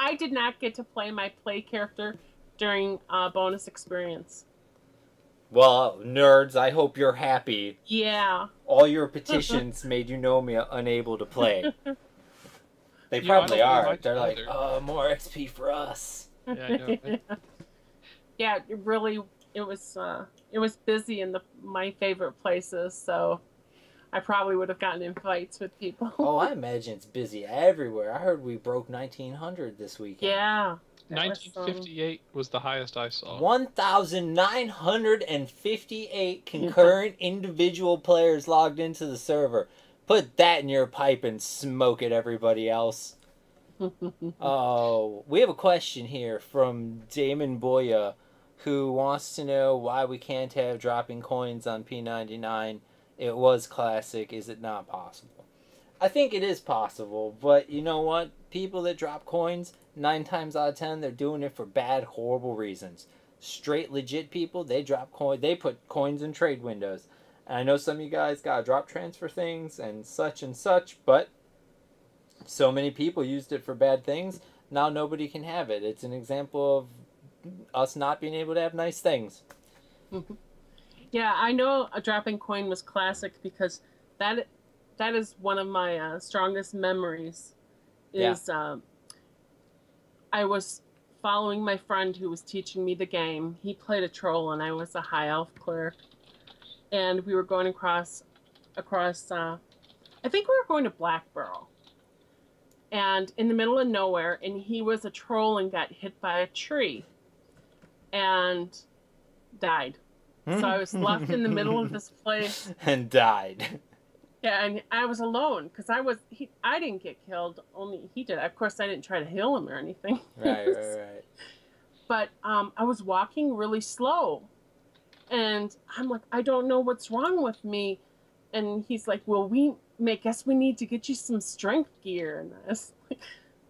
I did not get to play my play character during bonus experience. Well, nerds, I hope you're happy. Yeah. All your petitions made Eunomia unable to play. They probably are. They're like, more XP for us. Yeah, I know. Yeah, it was busy in my favorite places, so I probably would have gotten in fights with people. Oh, I imagine it's busy everywhere. I heard we broke 1,900 this weekend. Yeah. 1958 was the highest I saw. 1,958 concurrent individual players logged into the server. Put that in your pipe and smoke it, everybody else. Oh, we have a question here from Damon Boya, who wants to know why we can't have dropping coins on P99. It was classic. Is it not possible? I think it is possible, but you know what? People that drop coins, 9 times out of 10, they're doing it for bad, horrible reasons. Straight, legit people, they drop coins. They put coins in trade windows. And I know some of you guys got drop transfer things and such, but so many people used it for bad things. Now nobody can have it. It's an example of us not being able to have nice things. Yeah, I know a dropping coin was classic because that is one of my strongest memories. I was following my friend who was teaching me the game. He played a troll and I was a high elf cleric, and we were going across. I think we were going to Blackborough, and in the middle of nowhere, and he was a troll and got hit by a tree and died. So I was left in the middle of this place. And died. Yeah, and I was alone because I didn't get killed, only he did. Of course, I didn't try to heal him or anything. Right. But I was walking really slow. And I'm like, I don't know what's wrong with me. And he's like, well, guess we need to get you some strength gear. And I was like,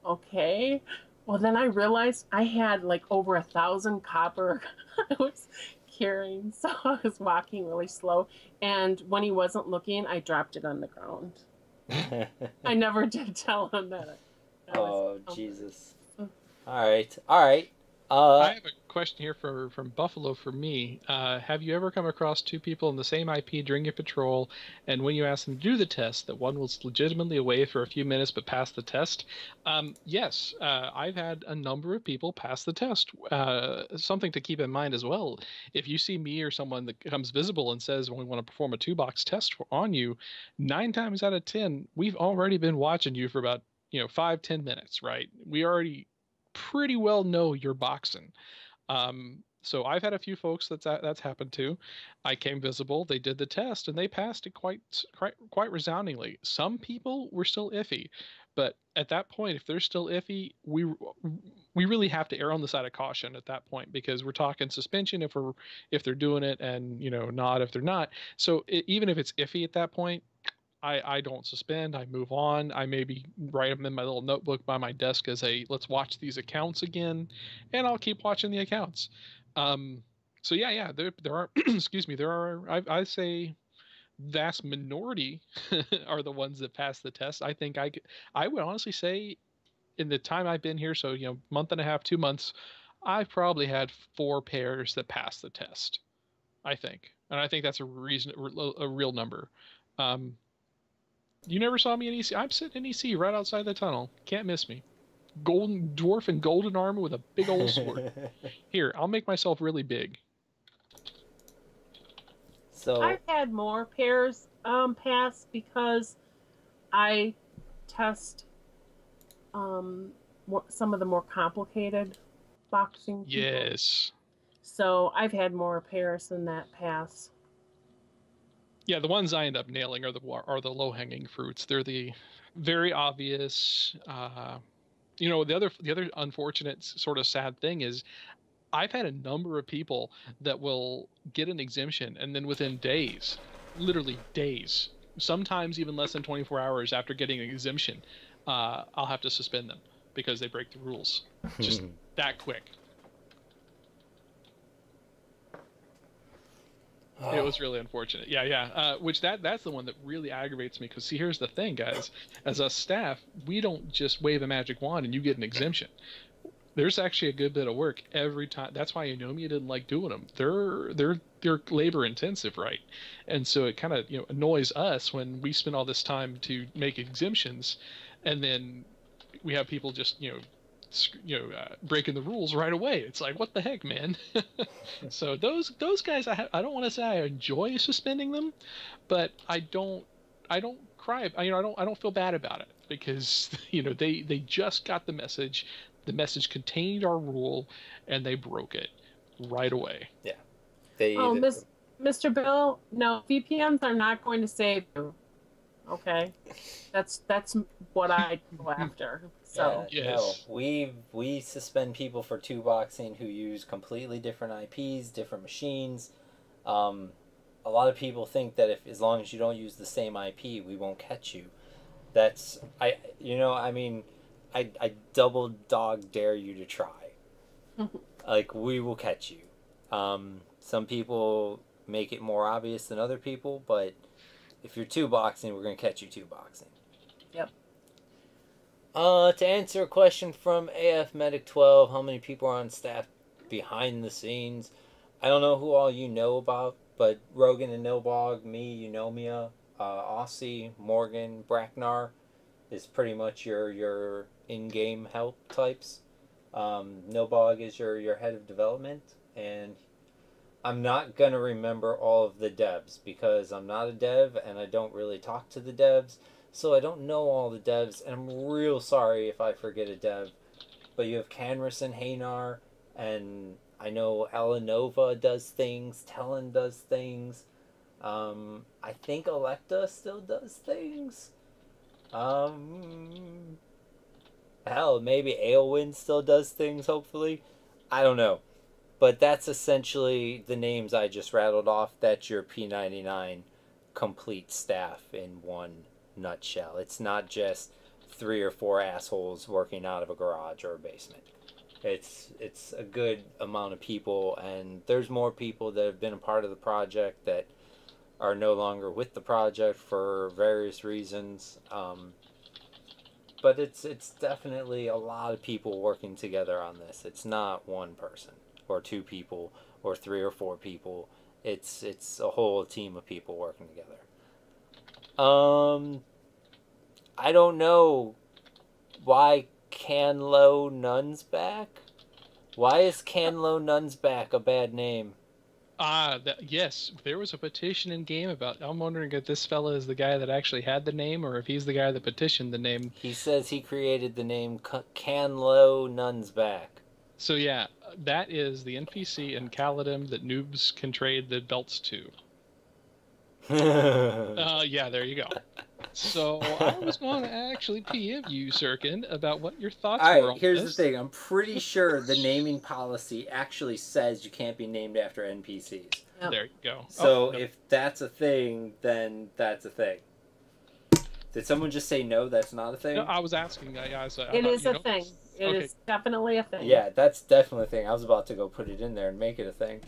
okay. Well, then I realized I had like over 1,000 copper I was carrying, so I was walking really slow. And when he wasn't looking, I dropped it on the ground. I never did tell him that. Jesus. All right. I have a question here from Buffalo for me. Have you ever come across two people in the same IP during a patrol, and when you asked them to do the test, that one was legitimately away for a few minutes but passed the test? Yes, I've had a number of people pass the test. Something to keep in mind as well: if you see me or someone that becomes visible and says, "Well, we want to perform a 2-box test on you," 9 times out of 10, we've already been watching you for about 5-10 minutes, right? We already pretty well know you're boxing. So I've had a few folks that's happened to. I came visible, they did the test, and they passed it quite resoundingly. Some people were still iffy, but at that point, if they're still iffy, we really have to err on the side of caution at that point, because we're talking suspension if they're doing it, and not if they're not. So even if it's iffy at that point, I don't suspend. I move on. I maybe write them in my little notebook by my desk as let's watch these accounts again, and I'll keep watching the accounts. So yeah, there are excuse me, there are I say vast minority are the ones that pass the test. I think I would honestly say, in the time I've been here, so month and a half, 2 months, I've probably had 4 pairs that pass the test. I think, and I think that's a real number. Um, you never saw me in EC. I'm sitting in EC right outside the tunnel. Can't miss me. Golden dwarf in golden armor with a big old sword. Here, I'll make myself really big. So I've had more pairs pass because I test some of the more complicated boxing people. Yes. So I've had more pairs than that pass. Yeah, the ones I end up nailing are the low hanging fruits. They're the very obvious. The other unfortunate sort of sad thing is, I've had a number of people that will get an exemption, and then within days, literally days, sometimes even less than 24 hours after getting an exemption, I'll have to suspend them because they break the rules. Just that quick. It was really unfortunate. Yeah. Which that's the one that really aggravates me, because see, here's the thing, guys. As a staff, we don't just wave a magic wand and you get an exemption. There's actually a good bit of work every time. That's why Eunomia didn't like doing them. They're labor intensive, right? And so it kind of annoys us when we spend all this time to make exemptions, and then we have people just breaking the rules right away. It's like, what the heck, man? So those guys, I don't want to say I enjoy suspending them, but I don't cry. I don't feel bad about it, because they just got the message. The message contained our rule, and they broke it right away. Yeah. Mr. Bill, no, VPNs are not going to save you. Okay, that's what I go after. So yes. No, we suspend people for 2-boxing who use completely different IPs, different machines. A lot of people think that as long as you don't use the same IP, we won't catch you. I double dog dare you to try. Like, we will catch you. Some people make it more obvious than other people, but if you're 2-boxing, we're going to catch you 2-boxing. Yep. To answer a question from AF Medic 12, how many people are on staff behind the scenes? I don't know who all you know about, but Rogan and Nilbog, me, Eunomia, Aussie, Morgan, Braknar is pretty much your in-game help types. Nilbog is your head of development, and I'm not going to remember all of the devs because I'm not a dev and I don't really talk to the devs, so I don't know all the devs, and I'm real sorry if I forget a dev. But you have Canris and Haynar, and I know Elanova does things, Tellan does things. I think Electa still does things. Hell, maybe Aelwyn still does things, hopefully. I don't know. But that's essentially the names I just rattled off. That's your P99 complete staff in one nutshell. It's not just 3 or 4 assholes working out of a garage or a basement. It's a good amount of people, and there's more people that have been a part of the project that are no longer with the project for various reasons. but it's definitely a lot of people working together on this. It's not one person or two people or three or four people. It's a whole team of people working together. I don't know why Canlo Nuns back. Why is Canlo Nuns back a bad name? Yes, there was a petition in game about. I'm wondering if this fella is the guy that actually had the name, or if he's the guy that petitioned the name. He says he created the name Canlo Nuns back. So yeah, that is the NPC in Kaladin that noobs can trade the belts to. Yeah, there you go. So I was going to actually PM you, Sirken, about what your thoughts were on Alright, here's this. the thing. I'm pretty sure the naming policy actually says you can't be named after NPCs. Yep. There you go. So if that's a thing, then that's a thing. Did someone just say no, that's not a thing? No, I was asking. It is a thing. It is definitely a thing. Yeah, that's definitely a thing. I was about to go put it in there and make it a thing.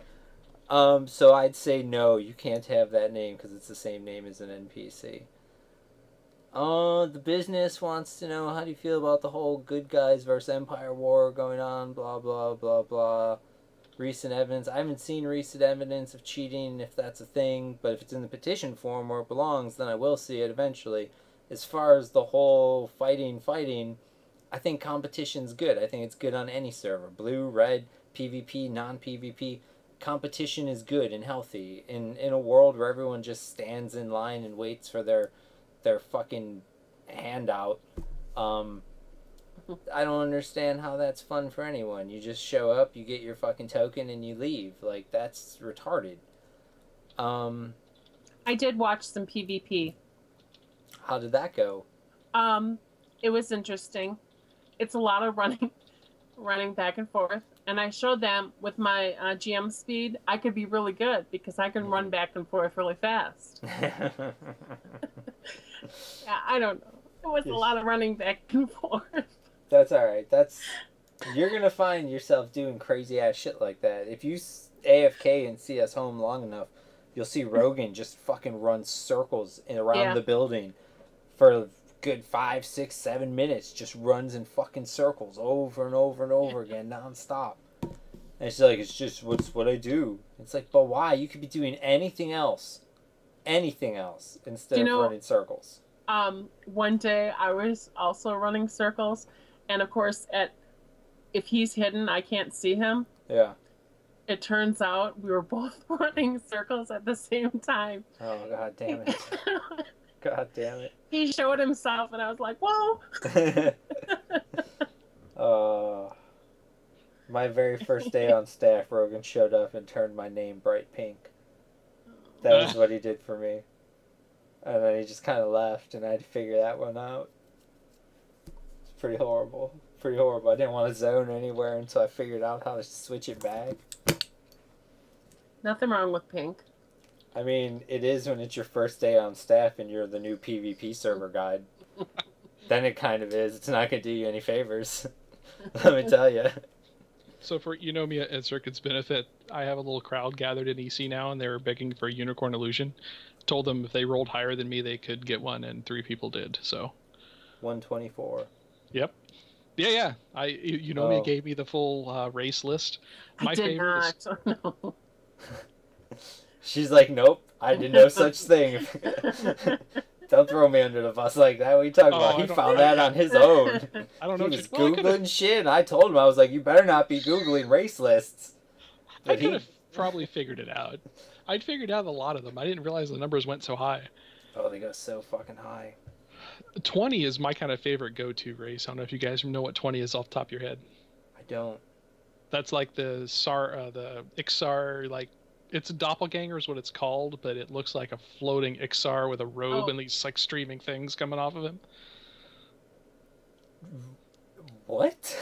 So I'd say no, you can't have that name because it's the same name as an NPC. The business wants to know, how do you feel about the whole good guys versus Empire war going on, blah, blah, blah, blah. Recent evidence. I haven't seen recent evidence of cheating, if that's a thing, but if it's in the petition form where it belongs, then I will see it eventually. As far as the whole fighting, I think competition's good. I think it's good on any server. Blue, red, PvP, non-PvP. Competition is good and healthy. In a world where everyone just stands in line and waits for their fucking handout, I don't understand how that's fun for anyone. You just show up, you get your fucking token, and you leave. Like, that's retarded. I did watch some PvP. How did that go? It was interesting. It's a lot of running back and forth. And I showed them with my GM speed, I could be really good because I can run back and forth really fast. Yeah, I don't know. It was a lot of running back and forth. That's alright. You're gonna find yourself doing crazy ass shit like that. If you AFK and see us home long enough, you'll see Rogan just fucking run circles around the building for a good 5, 6, 7 minutes. Just runs in fucking circles over and over and over again, nonstop. And it's like, it's just what I do. It's like, but why? You could be doing anything else instead of running circles. One day I was also running circles, and of course, if he's hidden, I can't see him. Yeah. It turns out we were both running circles at the same time. Oh, god damn it. God damn it. He showed himself, and I was like, whoa! My very first day on staff, Rogan showed up and turned my name bright pink. That was what he did for me. And then he just kind of left, and I had to figure that one out. It's pretty horrible. I didn't want to zone anywhere until I figured out how to switch it back. Nothing wrong with pink. I mean, it is when it's your first day on staff and you're the new PvP server guide. Then it kind of is. It's not going to do you any favors. Let me tell you. So for Eunomia and Sirken's benefit, I have a little crowd gathered in EC now, and they're begging for a unicorn illusion. Told them if they rolled higher than me, they could get one, and 3 people did. So 124. Yep. Yeah. Eunomia gave me the full race list. My favorite is... No. She's like, nope, I did no such thing. Don't throw me under the bus like that. What are you talking about? He found that on his own. I don't know. He was Googling shit, and I told him, I was like, you better not be Googling race lists. But I could have probably figured it out. I'd figured out a lot of them. I didn't realize the numbers went so high. Oh, they go so fucking high. 20 is my kind of favorite go-to race. I don't know if you guys know what 20 is off the top of your head. I don't. That's like the Ixar, like, it's a doppelganger is what it's called, but it looks like a floating Ixar with a robe and these like streaming things coming off of him. What?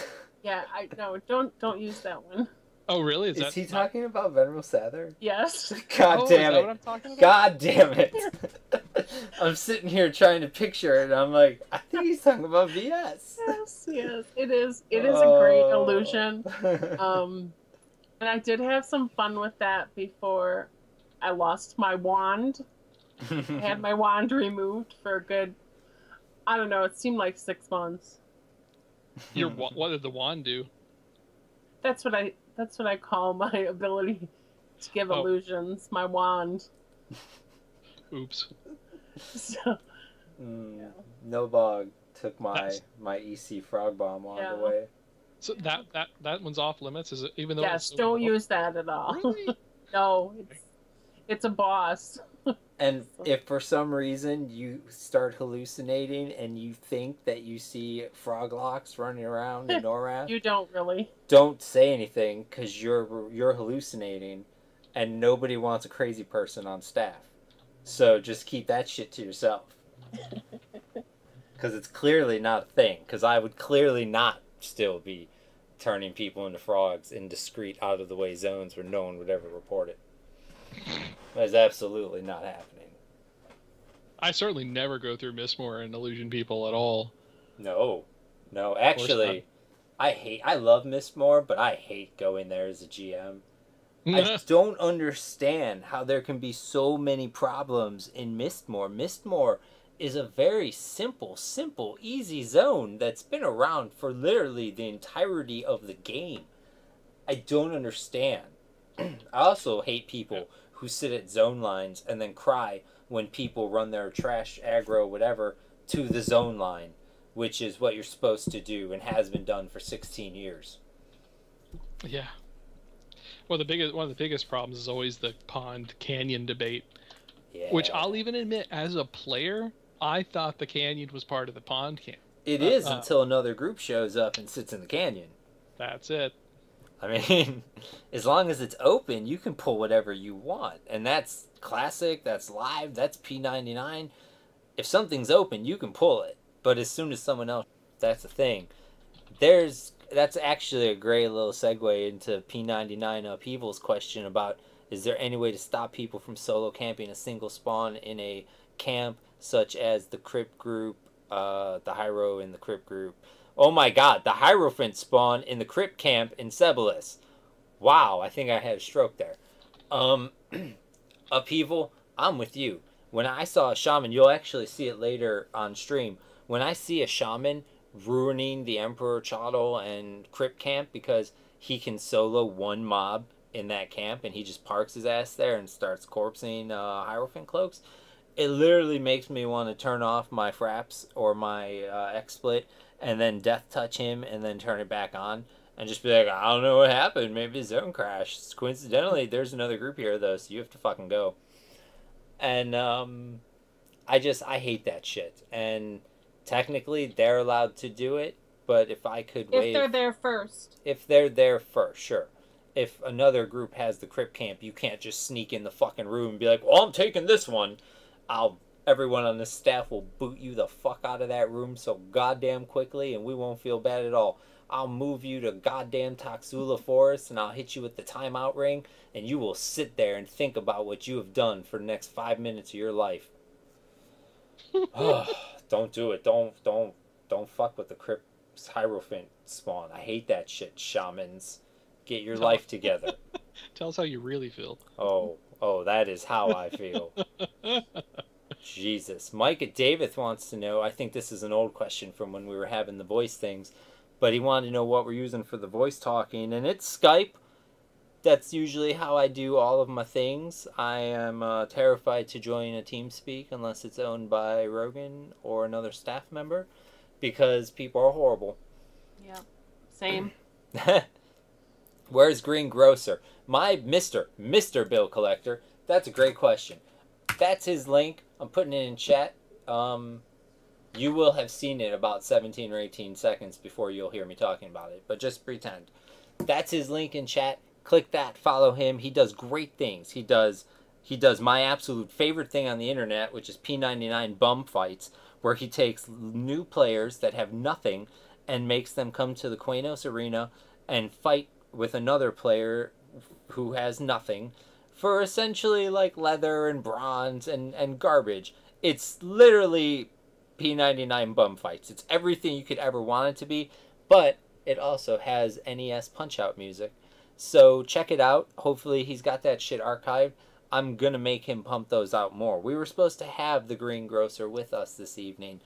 Yeah, don't use that one. Oh, really? Is he talking about Venerable Sather? Yes. God damn is that it. what I'm talking about? God damn it. I'm sitting here trying to picture it, and I'm like, I think he's talking about VS. Yes. It is a great illusion. And I did have some fun with that before I lost my wand. I had my wand removed for a good I don't know. It seemed like 6 months. What did the wand do? That's what I call my ability to give illusions. My wand. Oops. So, No bog took my EC frog bomb wand away. So that one's off limits. Is it even though? Yes, don't use that at all. Really? No, it's a boss. And if for some reason you start hallucinating and you think that you see frog locks running around in Norath, You don't really. don't say anything because you're hallucinating, and nobody wants a crazy person on staff. So just keep that shit to yourself. Because it's clearly not a thing. Because I would clearly not still be turning people into frogs in discreet, out-of-the-way zones where no one would ever report it. That is absolutely not happening. I certainly never go through Mistmore and illusion people at all. No. Actually, I love Mistmore, but I hate going there as a GM. I don't understand how there can be so many problems in Mistmore. Mistmore is a very simple, easy zone that's been around for literally the entirety of the game. I don't understand. I also hate people who sit at zone lines and then cry when people run their trash, aggro, whatever, to the zone line, which is what you're supposed to do and has been done for 16 years. Yeah. Well, one of the biggest problems is always the pond canyon debate, which I'll even admit, as a player, I thought the canyon was part of the pond camp. It is until another group shows up and sits in the canyon. That's it. I mean, as long as it's open, you can pull whatever you want. And that's classic, that's live, that's P99. If something's open, you can pull it. But as soon as someone else, that's the thing. That's actually a great little segue into P99 Upheaval's question about, is there any way to stop people from solo camping a single spawn in a camp, such as the Crypt group, the Hyro and the Crypt group? Oh my god, the Hierophant spawn in the Crypt camp in Sebelis. Wow, I think I had a stroke there. Upheaval, I'm with you. When I saw a shaman, you'll actually see it later on stream. When I see a shaman ruining the Emperor Chotl and Crypt camp because he can solo one mob in that camp and he just parks his ass there and starts corpsing Hierophant cloaks, it literally makes me want to turn off my fraps or my XSplit and then death touch him and then turn it back on and just be like, I don't know what happened. Maybe zone crashed. Coincidentally, there's another group here though, so you have to fucking go. And I hate that shit. And technically, they're allowed to do it, but if I could wait... If they're there first. If they're there first, sure. If another group has the Crypt camp, you can't just sneak in the fucking room and be like, well, I'm taking this one. Everyone on the staff will boot you the fuck out of that room so goddamn quickly, and we won't feel bad at all. I'll move you to goddamn Taxula Forest, and I'll hit you with the timeout ring, and you will sit there and think about what you have done for the next 5 minutes of your life. Don't do it. Don't fuck with the Crypt Hierophant spawn. I hate that shit, shamans. Get your life together. Tell us how you really feel. Oh, that is how I feel. Jesus. Mike David wants to know, I think this is an old question from when we were having the voice things, but he wanted to know what we're using for the voice talking, and it's Skype. That's usually how I do all of my things. I am terrified to join a TeamSpeak unless it's owned by Rogan or another staff member, because people are horrible. Yeah, same. Where's Green Grocer? My Mr. Bill Collector. That's a great question. That's his link. I'm putting it in chat. You will have seen it about 17 or 18 seconds before you'll hear me talking about it, but just pretend. That's his link in chat. Click that, follow him. He does great things. He does my absolute favorite thing on the internet, which is P99 bum fights, where he takes new players that have nothing and makes them come to the Quanos Arena and fight with another player who has nothing for essentially like leather and bronze and garbage. It's literally P99 bum fights. It's everything you could ever want it to be, but it also has NES Punch-Out music. So check it out. Hopefully he's got that shit archived. I'm going to make him pump those out more. We were supposed to have the Green Grocer with us this evening,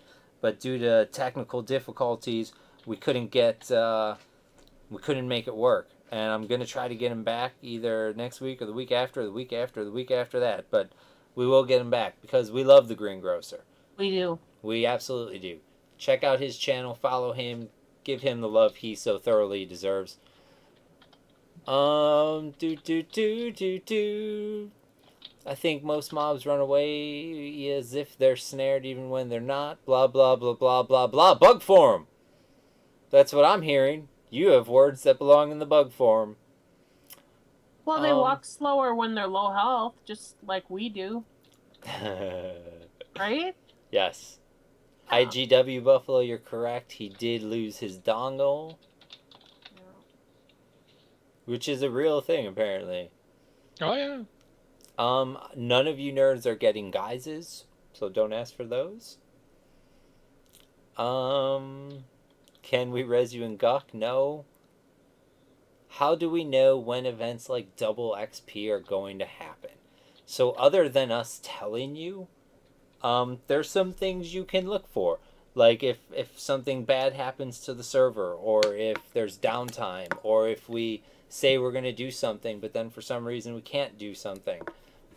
but due to technical difficulties, we couldn't make it work. And I'm going to try to get him back either next week or the week after, the week after, the week after that. But we will get him back because we love the Greengrocer. We do. We absolutely do. Check out his channel, follow him, give him the love he so thoroughly deserves. I think most mobs run away as if they're snared even when they're not. Blah, blah, blah, blah, blah, blah. Bug form! That's what I'm hearing. You have words that belong in the bug form. Well, they walk slower when they're low health, just like we do. Right? Yes. Yeah. IGW Buffalo, you're correct. He did lose his dongle. Yeah. Which is a real thing, apparently. Oh, yeah. None of you nerds are getting guises, so don't ask for those. Can we res you in Guck? No. How do we know when events like double XP are going to happen? So other than us telling you, there's some things you can look for. Like if something bad happens to the server, or if there's downtime, or if we say we're going to do something, but then for some reason we can't do something.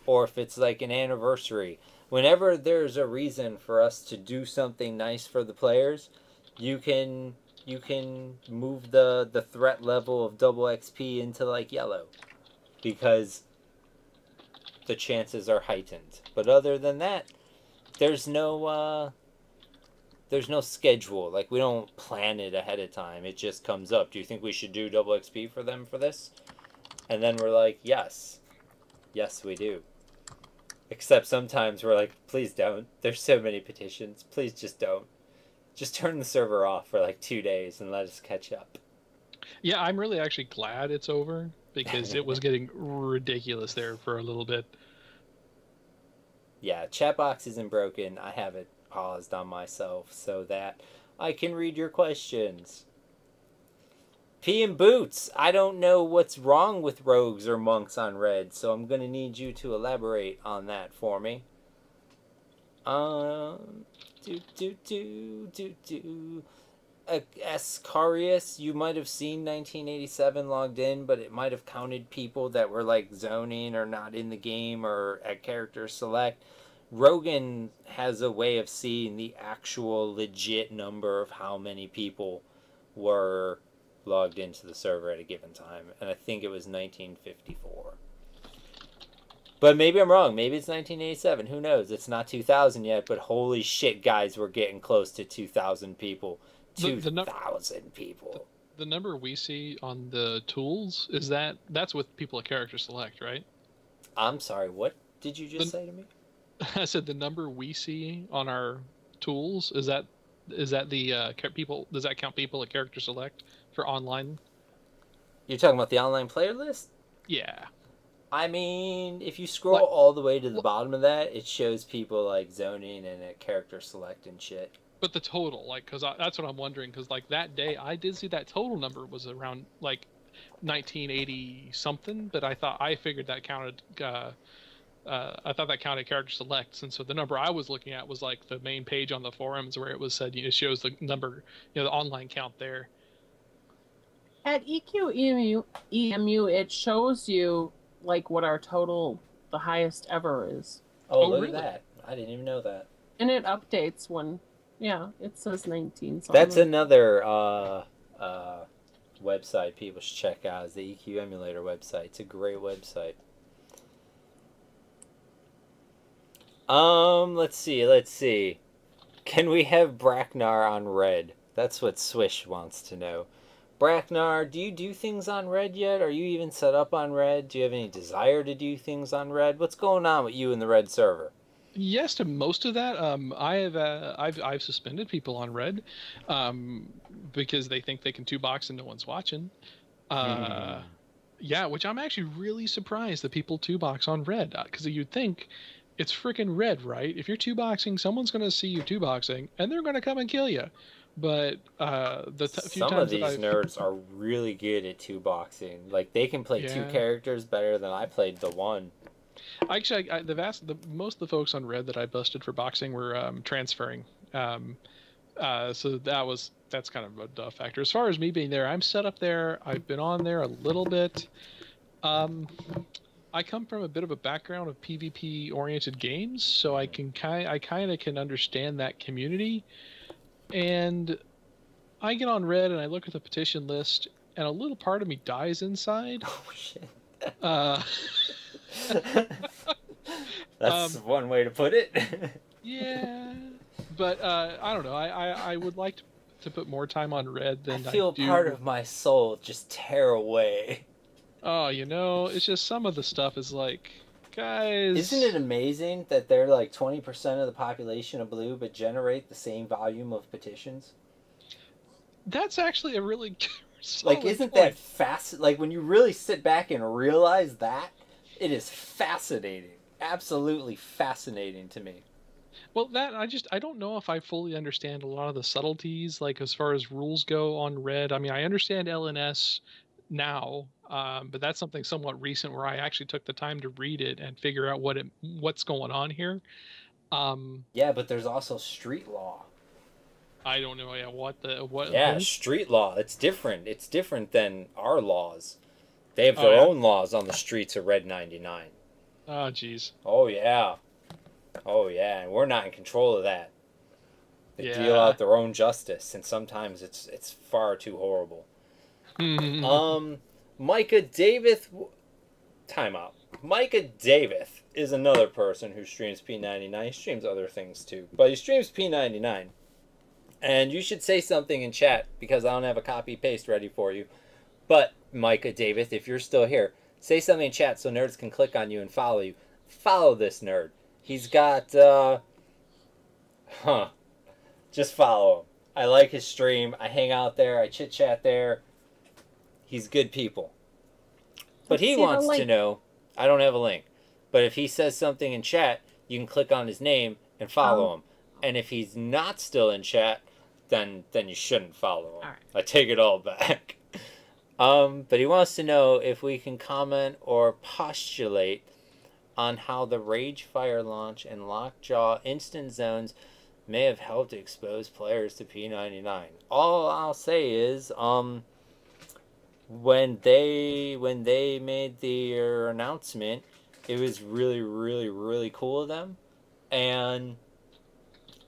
Or if it's like an anniversary. Whenever there's a reason for us to do something nice for the players, you can move the threat level of double XP into like yellow, because the chances are heightened. But other than that, there's no schedule. Like, we don't plan it ahead of time. It just comes up. Do you think we should do double XP for them for this? And then we're like, yes. Yes, we do. Except sometimes we're like, please don't. There's so many petitions. Please just don't. Just turn the server off for like 2 days and let us catch up. Yeah, I'm really actually glad it's over, because it was getting ridiculous there for a little bit. Yeah, chat box isn't broken. I have it paused on myself so that I can read your questions. P and Boots, I don't know what's wrong with rogues or monks on red, so I'm going to need you to elaborate on that for me. Ascarius, you might have seen 1987 logged in, but it might have counted people that were like zoning or not in the game or at character select. Rogan has a way of seeing the actual legit number of how many people were logged into the server at a given time, and I think it was 1954. But maybe I'm wrong. Maybe it's 1987. Who knows? It's not 2000 yet, but holy shit, guys, we're getting close to 2,000 people. 2,000 people. The number we see on the tools, that's with people at character select, right? I'm sorry, what did you just say to me? I said the number we see on our tools, is that the people? Does that count people at character select for online? You're talking about the online player list? Yeah. I mean, if you scroll all the way to the bottom of that, it shows people like zoning and at character select and shit. But the total, like, because that's what I'm wondering, because like that day I did see that total number was around like 1980 something, but I figured that counted. I thought that counted character selects, and so the number I was looking at was like the main page on the forums where it was said, it shows the number, the online count there. At EMU, it shows you like what our total, the highest ever is. Oh, look really? At that! I didn't even know that. And it updates when, it says 19. That's another website people should check out. Is the EQ Emulator website. It's a great website. Let's see. Can we have Braknar on red? That's what Swish wants to know. Braknar, do you do things on red yet? Are you even set up on red? Do you have any desire to do things on red? What's going on with you in the red server? Yes, to most of that. I've suspended people on red, because they think they can two-box and no one's watching. Yeah, which I'm actually really surprised that people two-box on red, because you'd think it's freaking red, right? If you're two-boxing, someone's going to see you two-boxing, and they're going to come and kill you. But some of these nerds are really good at two-boxing. Like, they can play two characters better than I played the one. Actually, most of the folks on red that I busted for boxing were transferring. So that's kind of a factor. As far as me being there, I'm set up there. I've been on there a little bit. I come from a bit of a background of PvP oriented games, so I kind of can understand that community. And I get on Red and I look at the petition list, and a little part of me dies inside. Oh shit. That's one way to put it. Yeah, but I don't know. I would like to put more time on Red than I feel do. Part of my soul just tear away. Oh, it's just some of the stuff is like, guys. Isn't it amazing that they're like 20% of the population of blue, but generate the same volume of petitions? That's actually a really like, isn't that fast? Like, when you really sit back and realize that, it is fascinating. Absolutely fascinating to me. Well, I don't know if I fully understand a lot of the subtleties, like as far as rules go on Red. I mean, I understand LNS now, but that's something somewhat recent where I actually took the time to read it and figure out what's going on here. Yeah, but there's also street law. I don't know. Yeah, what? Yeah, street law. It's different. It's different than our laws. They have their own laws on the streets of Red 99. Oh, jeez. Oh yeah. Oh yeah, and we're not in control of that. They deal out their own justice, and sometimes it's far too horrible. Micah Davis. Time out. Micah Davis is another person who streams P99. He streams other things too, but he streams P99. And you should say something in chat because I don't have a copy paste ready for you. But Micah Davis, if you're still here, say something in chat so nerds can click on you and follow you. Follow this nerd. He's got just follow him. I like his stream. I hang out there. I chit chat there. He's good people. But he wants to know. I don't have a link. But if he says something in chat, you can click on his name and follow him. And if he's not still in chat, then you shouldn't follow him. All right. I take it all back. But he wants to know if we can comment or postulate on how the Rage Fire launch and Lockjaw instant zones may have helped expose players to P99. All I'll say is, when they made their announcement, it was really, really, really cool of them, and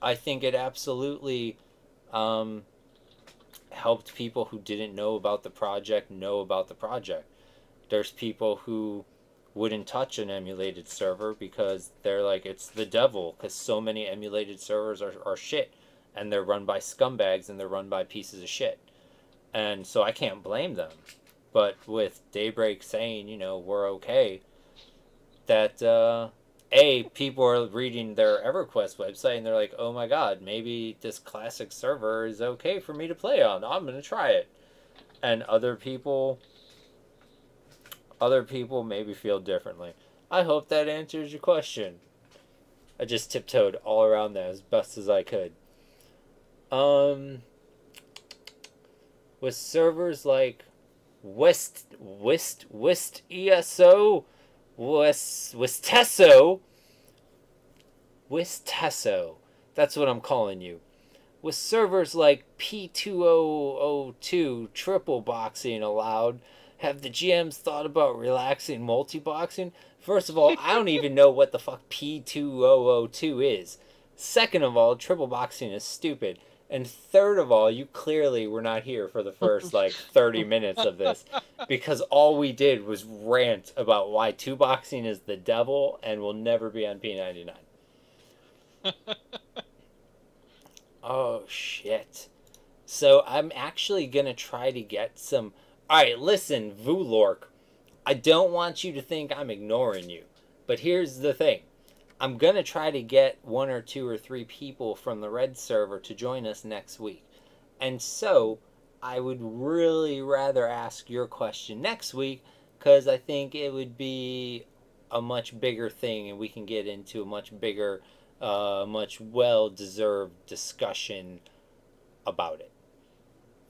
I think it absolutely helped people who didn't know about the project know about the project. There's people who wouldn't touch an emulated server because they're like, it's the devil, because so many emulated servers are shit, and they're run by scumbags, and they're run by pieces of shit. And so I can't blame them. But with Daybreak saying, we're okay, that, people are reading their EverQuest website, and they're like, oh my god, maybe this classic server is okay for me to play on. I'm going to try it. And other people maybe feel differently. I hope that answers your question. I just tiptoed all around that as best as I could. With servers like Wistesso, that's what I'm calling you. With servers like P2002 triple boxing allowed, have the GMs thought about relaxing multi-boxing? First of all, I don't even know what the fuck P2002 is. Second of all, triple boxing is stupid. And third of all, you clearly were not here for the first, 30 minutes of this. Because all we did was rant about why 2-boxing is the devil and will never be on P99. Oh, shit. So I'm actually going to try to get some... Alright, listen, Vulork. I don't want you to think I'm ignoring you. But here's the thing. I'm going to try to get 1 or 2 or 3 people from the Red server to join us next week. And so, I would really rather ask your question next week, because I think it would be a much bigger thing, and we can get into a much bigger, much well-deserved discussion about it.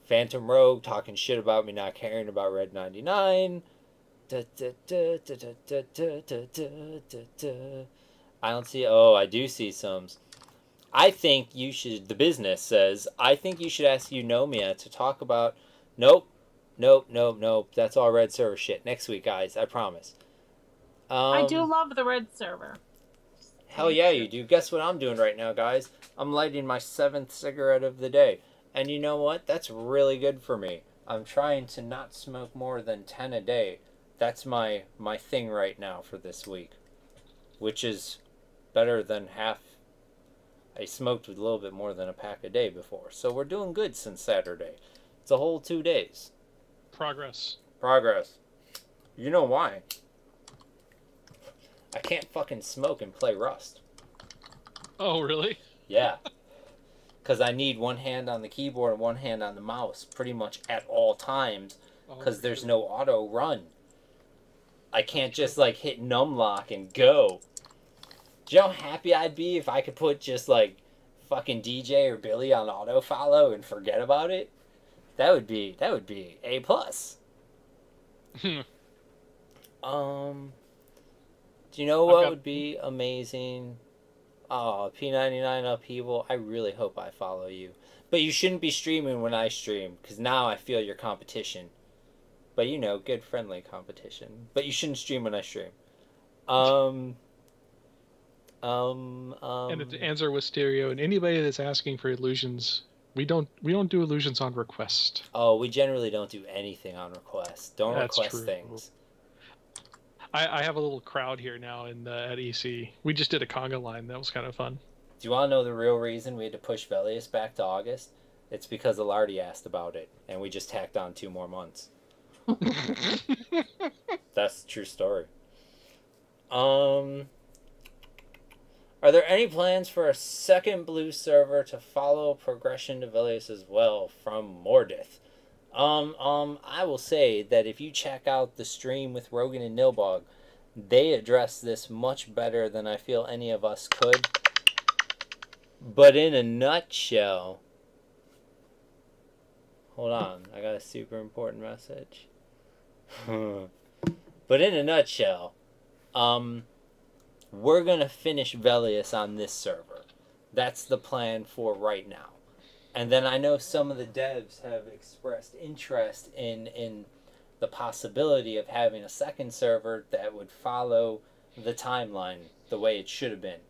Phantom Rogue talking shit about me not caring about Red 99. I don't see... Oh, I do see some. I think you should, the business says, I think you should ask Eunomia to talk about, nope, nope, that's all red server shit. Next week, guys, I promise. I do love the red server. Hell yeah, you do. Guess what I'm doing right now, guys? I'm lighting my 7th cigarette of the day. And you know what? That's really good for me. I'm trying to not smoke more than 10 a day. That's my thing right now for this week. Which is better than half. I smoked with a little bit more than a pack a day before. So we're doing good since Saturday. It's a whole 2 days. Progress. You know why? I can't fucking smoke and play Rust. Oh, really? Yeah. Because I need one hand on the keyboard and one hand on the mouse pretty much at all times. Because there's no auto run. I can't just like hit numlock and go. Do you know how happy I'd be if I could put just like fucking DJ or Billy on auto follow and forget about it? That would be A+. Do you know what would be amazing? Oh, P99 Upheaval, I really hope I follow you. But you shouldn't be streaming when I stream, because now I feel your competition. But you know, good friendly competition. But you shouldn't stream when I stream. And to answer Wisterio, and anybody that's asking for illusions, we don't do illusions on request. Oh, we generally don't do anything on request. Don't That's request true. things. I have a little crowd here now at EC. We just did a conga line. That was kind of fun. Do you want to know the real reason we had to push Velius back to August? It's because Alardi asked about it, and we just tacked on 2 more months. That's the true story. Are there any plans for a second blue server to follow progression to Velius as well from Mordith? I will say that if you check out the stream with Rogan and Nilbog, they address this much better than I feel any of us could. But in a nutshell... Hold on, I got a super important message. But in a nutshell, we're gonna finish Velius on this server. That's the plan for right now. And then I know some of the devs have expressed interest in the possibility of having a second server that would follow the timeline the way it should have been.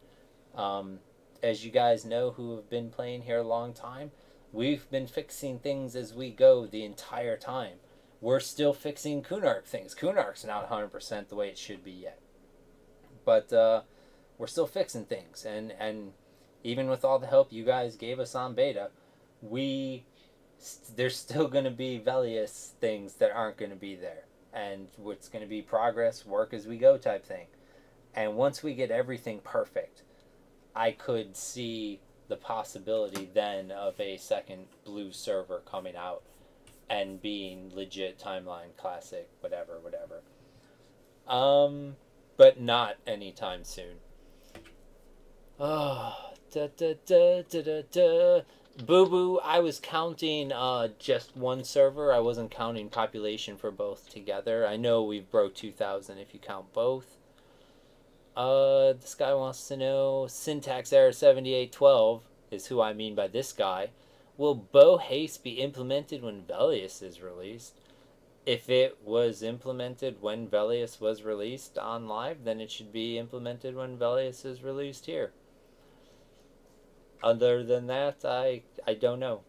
As you guys know who have been playing here a long time, we've been fixing things as we go the entire time. We're still fixing Kunark things. Kunark's not 100% the way it should be yet. But we're still fixing things. And even with all the help you guys gave us on beta, there's still going to be Velius things that aren't going to be there. And it's going to be progress, work as we go type thing. And once we get everything perfect, I could see the possibility then of a second blue server coming out and being legit timeline classic, whatever. But not anytime soon. Oh, Boo Boo, I was counting just one server. I wasn't counting population for both together. I know we've broke 2,000 if you count both. This guy wants to know, Syntax Error 7812 is who I mean by this guy. Will Bow Haste be implemented when Velius is released? If it was implemented when Velius was released on live, then it should be implemented when Velius is released here. Other than that, I don't know.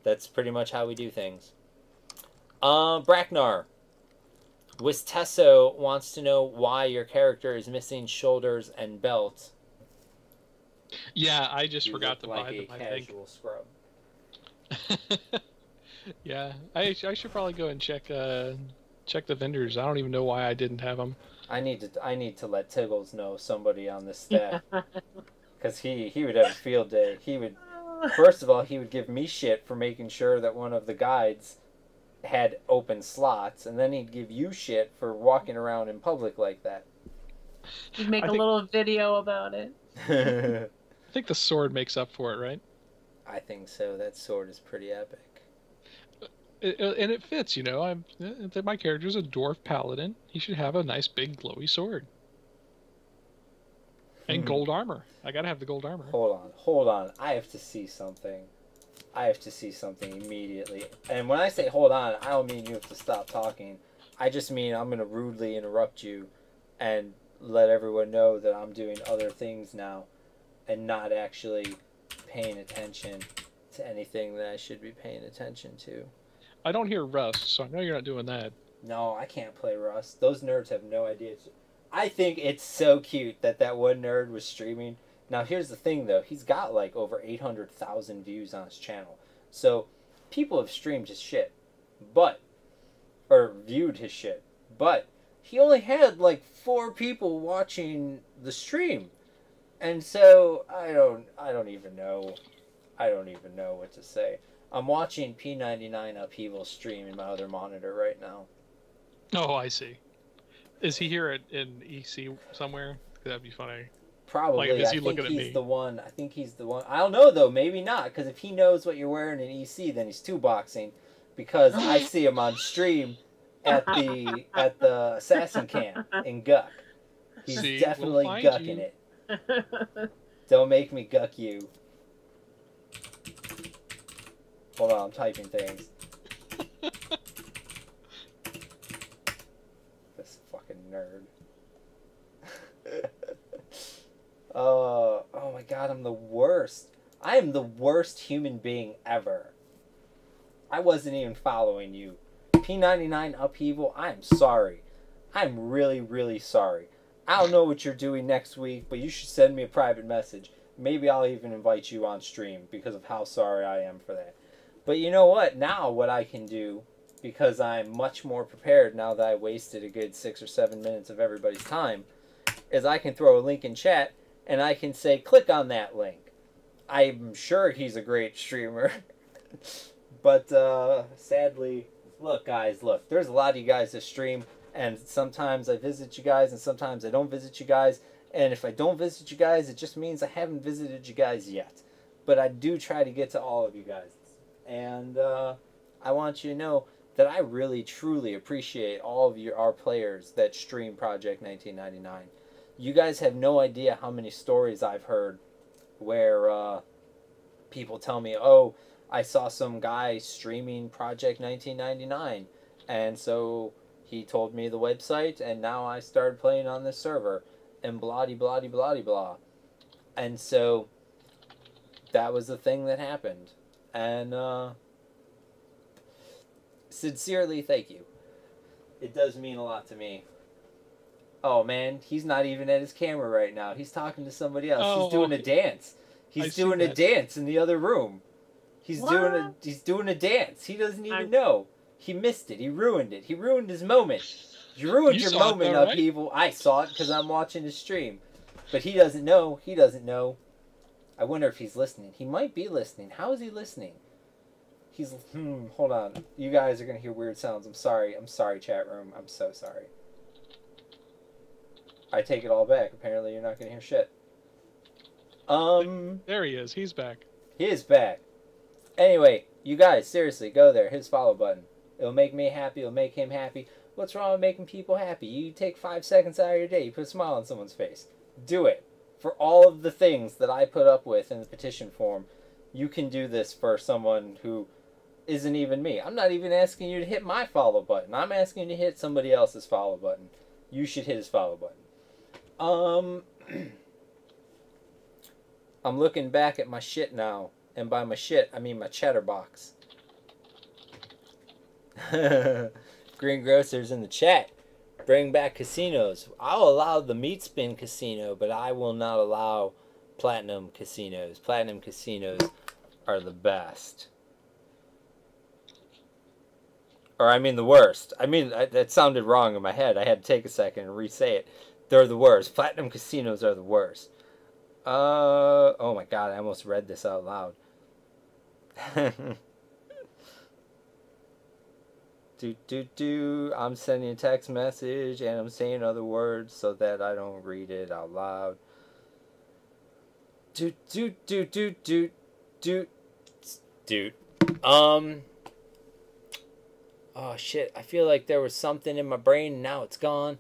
That's pretty much how we do things. Braknar. Wistesso wants to know why your character is missing shoulders and belt. Yeah, I just forgot to buy them, I think. Casual scrub. Yeah, I should probably go and check the vendors. I don't even know why I didn't have them. I need to let Tiggles know somebody on the staff. Because he would have a field day. First of all, he would give me shit for making sure that one of the guides had open slots, and then he'd give you shit for walking around in public like that. You'd make a little video about it. I think the sword makes up for it, right? I think so. That sword is pretty epic. And it fits, you know. My character's a dwarf paladin. He should have a nice big glowy sword. And gold armor. I gotta have the gold armor. Hold on. I have to see something. I have to see something immediately. And when I say hold on, I don't mean you have to stop talking. I just mean I'm going to rudely interrupt you and let everyone know that I'm doing other things now and not actually paying attention to anything that I should be paying attention to. I don't hear Rust, so I know you're not doing that. No, I can't play Rust. Those nerds have no idea. I think it's so cute that one nerd was streaming. Now, here's the thing, though. He's got, like, over 800,000 views on his channel. So, people have streamed his shit. Or viewed his shit. But, he only had, like, 4 people watching the stream. And so, I don't even know. I don't even know what to say. I'm watching P99 Upheaval stream in my other monitor right now. Oh, I see. Is he here in EC somewhere? That'd be funny. Probably. Like, is he I think looking at he's me? the one. I think he's the one. I don't know, though. Maybe not. Because if he knows what you're wearing in EC, then he's 2-boxing. Because I see him on stream at the Assassin Camp in Guck. He's definitely gucking it. Don't make me guck you. Hold on, I'm typing things. This fucking nerd. Oh my god, I'm the worst. I am the worst human being ever. I wasn't even following you. P99 Upheaval, I'm sorry. I'm really, really sorry. I don't know what you're doing next week, but you should send me a private message. Maybe I'll even invite you on stream because of how sorry I am for that. But you know what? Now what I can do, because I'm much more prepared now that I wasted a good 6 or 7 minutes of everybody's time, is I can throw a link in chat and I can say, click on that link. I'm sure he's a great streamer. But sadly, look guys, look, there's a lot of you guys that stream, and sometimes I visit you guys and sometimes I don't visit you guys. And if I don't visit you guys, it just means I haven't visited you guys yet. But I do try to get to all of you guys. And I want you to know that I really, truly appreciate all of our players that stream Project 1999. You guys have no idea how many stories I've heard where people tell me, oh, I saw some guy streaming Project 1999. And so he told me the website, and now I started playing on this server. And blah-de-blah-de-blah-de-blah. And so that was the thing that happened. And sincerely, thank you. It does mean a lot to me. Oh, man, he's not even at his camera right now. He's talking to somebody else. He's doing a dance. He's doing a dance in the other room. He's doing a dance. He doesn't even know. He missed it. He ruined it. He ruined his moment. You ruined your moment, Upheaval. Right? I saw it because I'm watching his stream. But he doesn't know. He doesn't know. I wonder if he's listening. He might be listening. How is he listening? He's... hold on. You guys are going to hear weird sounds. I'm sorry. I'm sorry, chat room. I'm so sorry. I take it all back. Apparently you're not going to hear shit. There he is. He's back. He is back. Anyway, you guys, seriously, go there. Hit his follow button. It'll make me happy. It'll make him happy. What's wrong with making people happy? You take 5 seconds out of your day. You put a smile on someone's face. Do it. For all of the things that I put up with in the petition form, you can do this for someone who isn't even me. I'm not even asking you to hit my follow button. I'm asking you to hit somebody else's follow button. You should hit his follow button. I'm looking back at my shit now. And by my shit, I mean my cheddar box. Greengrocer's in the chat. Bring back casinos. I'll allow the meat spin casino, but I will not allow platinum casinos. Platinum casinos are the best. Or I mean the worst. I mean, that sounded wrong in my head. I had to take a second and re-say it. They're the worst. Platinum casinos are the worst. Oh my god, I almost read this out loud. I'm sending a text message and I'm saying other words so that I don't read it out loud. Oh shit, I feel like there was something in my brain and now it's gone.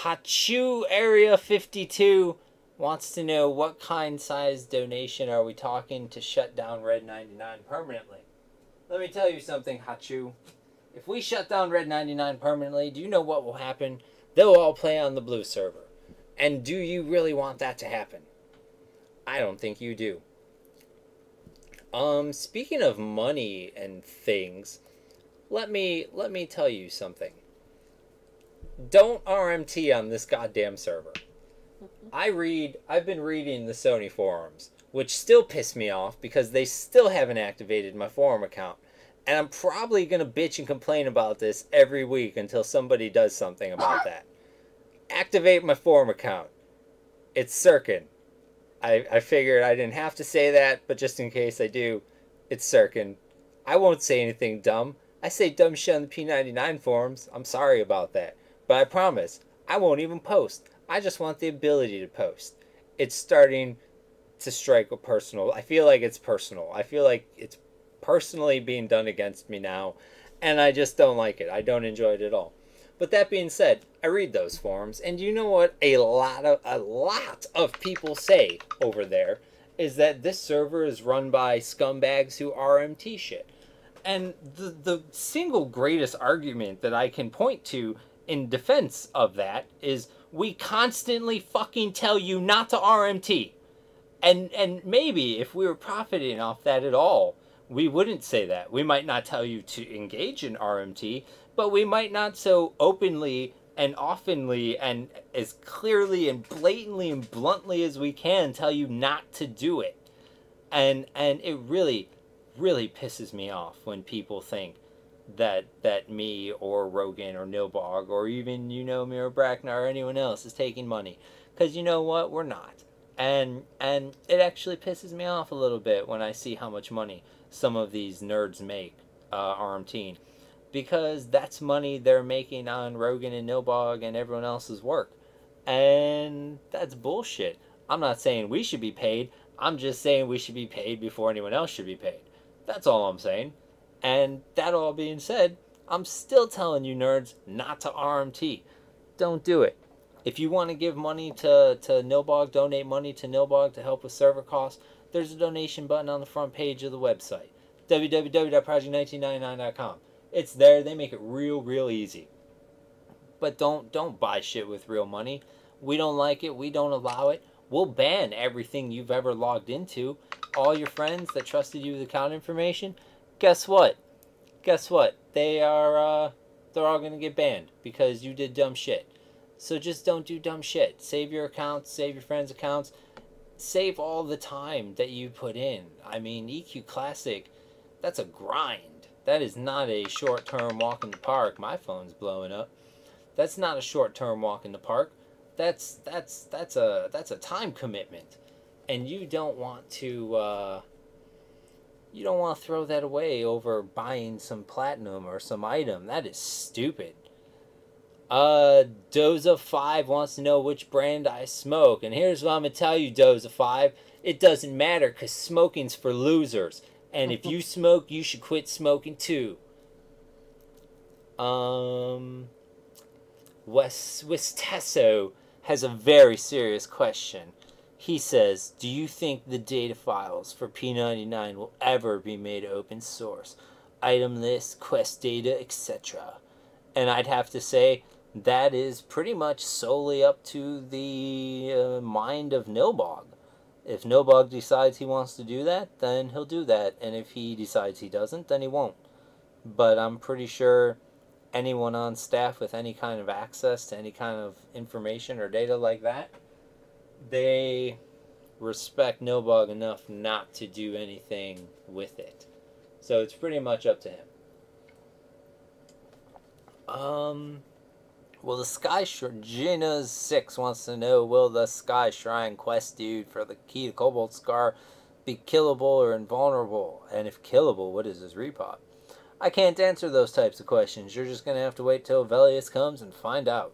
Hachu Area 52 wants to know what kind size donation are we talking to shut down Red 99 permanently. Let me tell you something, Hachu. If we shut down Red 99 permanently, do you know what will happen? They'll all play on the blue server. And do you really want that to happen? I don't think you do. Speaking of money and things, let me tell you something. Don't RMT on this goddamn server. I've been reading the Sony forums, which still piss me off because they still haven't activated my forum account. And I'm probably going to bitch and complain about this every week until somebody does something about that. Activate my forum account. It's Sirken. I figured I didn't have to say that, but just in case I do, it's Sirken. I won't say anything dumb. I say dumb shit on the P99 forums. I'm sorry about that. But I promise, I won't even post. I just want the ability to post. It's starting to strike a personal. I feel like it's personal. I feel like it's personally being done against me now, and I just don't like it. I don't enjoy it at all. But that being said, I read those forums, and you know what a lot of people say over there is that this server is run by scumbags who RMT shit. And the single greatest argument that I can point to in defense of that is we constantly fucking tell you not to RMT. And maybe if we were profiting off that at all, we wouldn't say that. We might not tell you to engage in RMT, but we might not so openly and oftenly and as clearly and blatantly and bluntly as we can tell you not to do it. And it really, really pisses me off when people think that me or Rogan or Nilbog or even Eunomia or Braknar or anyone else is taking money. Because you know what? We're not. And it actually pisses me off a little bit when I see how much money some of these nerds make RMTing. Because that's money they're making on Rogan and Nilbog and everyone else's work. And that's bullshit. I'm not saying we should be paid. I'm just saying we should be paid before anyone else should be paid. That's all I'm saying. And that all being said, I'm still telling you nerds not to RMT. Don't do it. If you want to give money to Nilbog, donate money to Nilbog to help with server costs, there's a donation button on the front page of the website. www.project1999.com. It's there. They make it real easy. But don't buy shit with real money. We don't like it. We don't allow it. We'll ban everything you've ever logged into. All your friends that trusted you with account information, guess what? They're all going to get banned because you did dumb shit. So just don't do dumb shit. Save your accounts, save your friends' accounts. Save all the time that you put in. I mean, EQ Classic, that's a grind. That is not a short-term walk in the park. My phone's blowing up. That's not a short-term walk in the park. That's a time commitment. And you don't want to throw that away over buying some platinum or some item. That is stupid. Doza5 wants to know which brand I smoke. And here's what I'm going to tell you, Doza5. It doesn't matter because smoking's for losers. And if you smoke, you should quit smoking too. Westesso has a very serious question. He says, do you think the data files for P99 will ever be made open source? Item list, quest data, etc. And I'd have to say, that is pretty much solely up to the mind of Nilbog. If Nilbog decides he wants to do that, then he'll do that. And if he decides he doesn't, then he won't. But I'm pretty sure anyone on staff with any kind of access to any kind of information or data like that, they respect Nilbog enough not to do anything with it. So it's pretty much up to him. Well, the Sky Shrine, Gina's6 wants to know, will the Sky Shrine quest dude for the key to Cobalt Scar be killable or invulnerable? And if killable, what is his repop? I can't answer those types of questions. You're just going to have to wait till Velius comes and find out.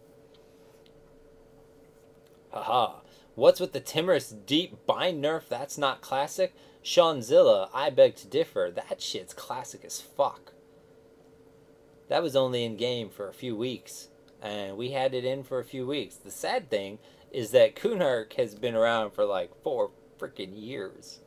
Haha. What's with the timorous deep bind nerf? That's not classic? Seanzilla, I beg to differ. That shit's classic as fuck. That was only in game for a few weeks. and we had it in for a few weeks. The sad thing is that Kunark has been around for like 4 freaking years.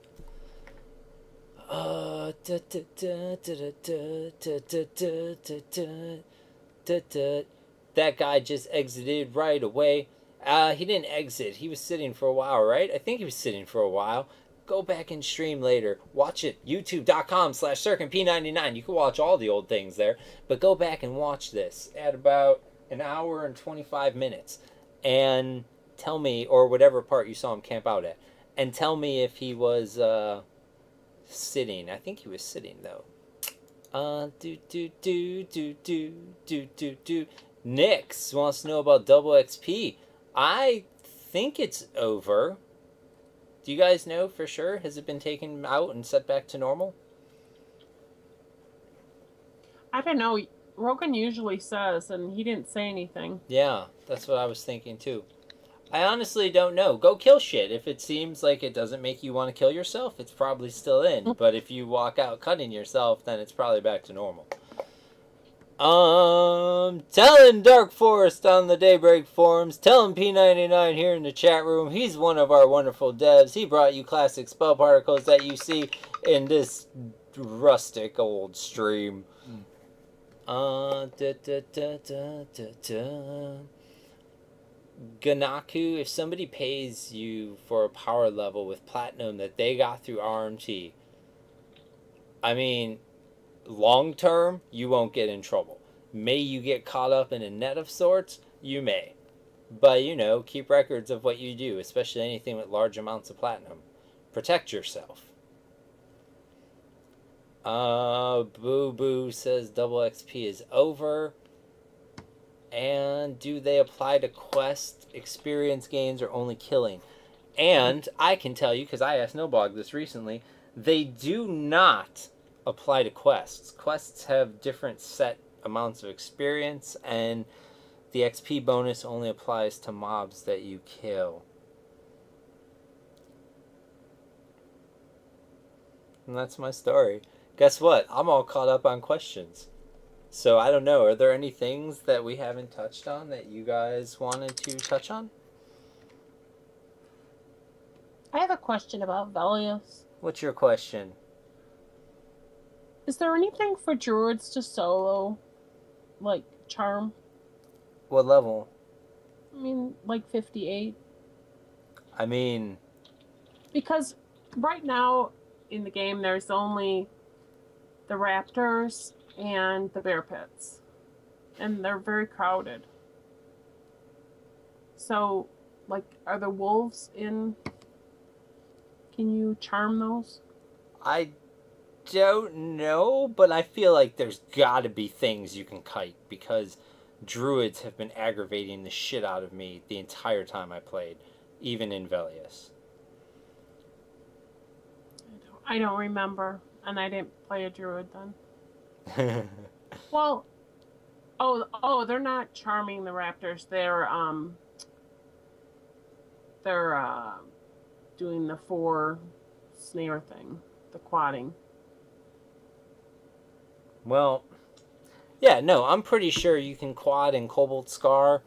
That guy just exited right away. He didn't exit. He was sitting for a while, right? I think he was sitting for a while. Go back and stream later. Watch it. YouTube.com/SirkenP99. You can watch all the old things there. But go back and watch this at about an hour and 25 minutes. And tell me, or whatever part you saw him camp out at. And tell me if he was sitting. I think he was sitting, though. Nix wants to know about double XP. I think it's over. Do you guys know for sure? Has it been taken out and set back to normal? I don't know. Rogan usually says, and he didn't say anything. Yeah, that's what I was thinking too. I honestly don't know. Go kill shit. If it seems like it doesn't make you want to kill yourself, it's probably still in. But if you walk out cutting yourself, then it's probably back to normal. Telling Dark Forest on the Daybreak forums, telling P99 here in the chat room, he's one of our wonderful devs. He brought you classic spell particles that you see in this rustic old stream. Ganaku, if somebody pays you for a power level with platinum that they got through RMT, I mean, long term, you won't get in trouble. May you get caught up in a net of sorts? You may. But, you know, keep records of what you do, especially anything with large amounts of platinum. Protect yourself. Boo Boo says double XP is over. And do they apply to quest experience gains or only killing? And I can tell you, because I asked Noblog this recently, they do not apply to quests. Quests have different set amounts of experience, and the XP bonus only applies to mobs that you kill. And that's my story. Guess what? I'm all caught up on questions. So I don't know. Are there any things that we haven't touched on that you guys wanted to touch on? I have a question about Velius. What's your question? Is there anything for druids to solo, like charm? What level? I mean, like 58. I mean, because right now in the game there's only the raptors and the bear pits, and they're very crowded. So, like, are the wolves in? Can you charm those? I don't know, but I feel like there's gotta be things you can kite, because druids have been aggravating the shit out of me the entire time I played, even in Velius. I don't remember, and I didn't play a druid then. Well, they're not charming the raptors. They're doing the 4 snare thing, the quadding. Well, yeah, no, I'm pretty sure you can quad in Cobalt Scar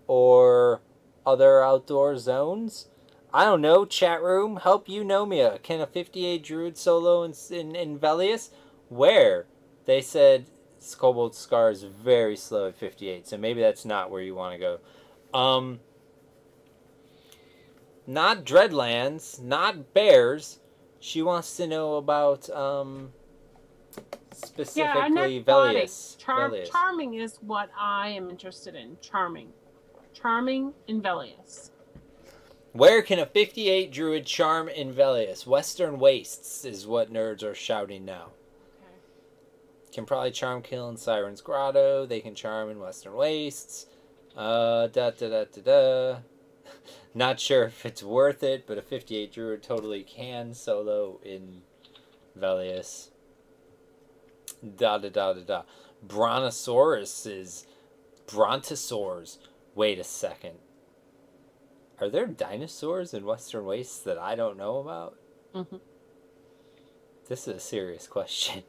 or other outdoor zones. I don't know, chat room, help Eunomia. Can a 58 druid solo in Velius? Where? They said Cobalt Scar is very slow at 58, so maybe that's not where you want to go. Not Dreadlands, not Bears. She wants to know about specifically Velius. Charming is what I am interested in. Charming in Velius. Where can a 58 druid charm in Velius? Western Wastes is what nerds are shouting now. Okay. Can probably charm kill in Siren's Grotto. They can charm in Western Wastes. Not sure if it's worth it, but a 58 druid totally can solo in Velius. Brontosaurs. Wait a second. Are there dinosaurs in Western Wastes that I don't know about? Mm-hmm. This is a serious question.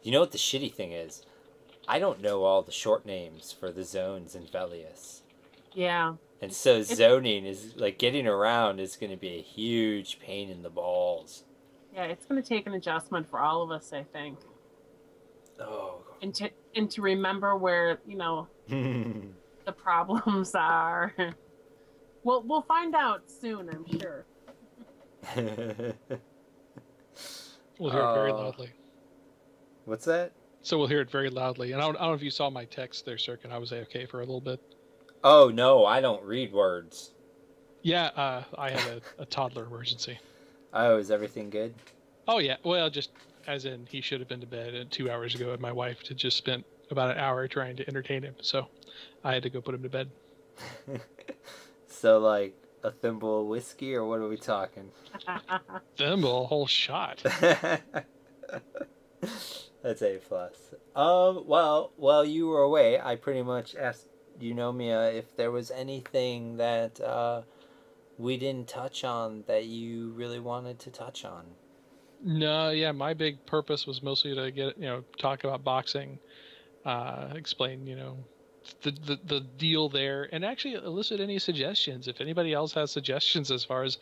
You know what the shitty thing is? I don't know all the short names for the zones in Velius. Yeah. And so zoning is, like, getting around is going to be a huge pain in the balls. Yeah, it's going to take an adjustment for all of us, I think. Oh. And to remember where, the problems are. We'll find out soon, I'm sure. We'll hear it very loudly. What's that? So we'll hear it very loudly. And I don't know if you saw my text there, Sirken. I was AFK for a little bit. Oh, no, I don't read words. Yeah, I had a toddler emergency. Oh, is everything good? Oh, yeah. Well, just as in he should have been to bed 2 hours ago, and my wife had just spent about an hour trying to entertain him. So I had to go put him to bed. So, like, a thimble of whiskey, or what are we talking? Thimble, a whole shot. That's A+. Well, while you were away, I pretty much asked Eunomia if there was anything that we didn't touch on that you really wanted to touch on. No, yeah, my big purpose was mostly to get, talk about boxing, explain, the deal there, and actually elicit any suggestions. If anybody else has suggestions as far as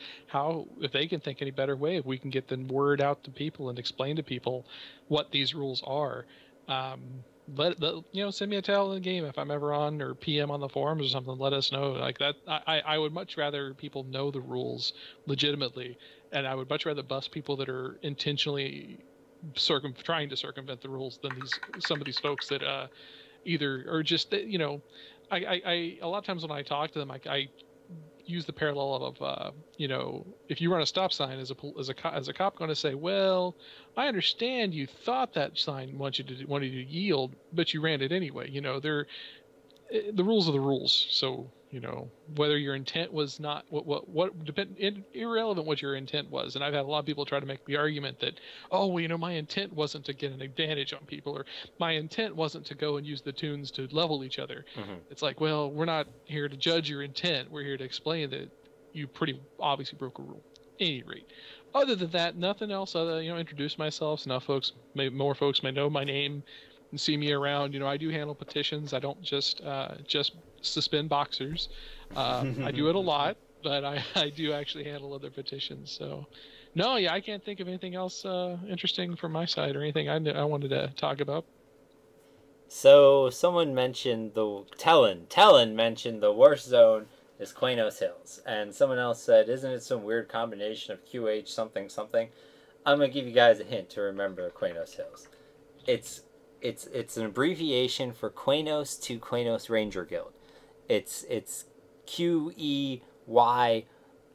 if they can think any better way, if we can get the word out to people and explain to people what these rules are, send me a tell in the game if I'm ever on, or PM on the forums or something. Let us know. Like that, I would much rather people know the rules legitimately, and I would much rather bust people that are intentionally trying to circumvent the rules than some of these folks that either or just I a lot of times when I talk to them, I use the parallel of if you run a stop sign as a cop going to say, well, I understand you thought that sign wanted you to yield, but you ran it anyway. The rules are the rules. So whether your intent was not irrelevant what your intent was. And I've had a lot of people try to make the argument that, my intent wasn't to get an advantage on people, or my intent wasn't to go and use the tunes to level each other. Mm-hmm. It's like, well, we're not here to judge your intent. We're here to explain that you pretty obviously broke a rule. At any rate, other than that, nothing else. Introduce myself. So now more folks may know my name and see me around. I do handle petitions. I don't just suspend boxers. I do it a lot, but I do actually handle other petitions. So, no, yeah, I can't think of anything else interesting from my side or anything I wanted to talk about. So someone mentioned Talon mentioned the worst zone is Quanos Hills, and someone else said, isn't it some weird combination of QH something something? I'm gonna give you guys a hint to remember Quanos Hills. It's an abbreviation for Quanos to Quanos Ranger Guild. It's QEY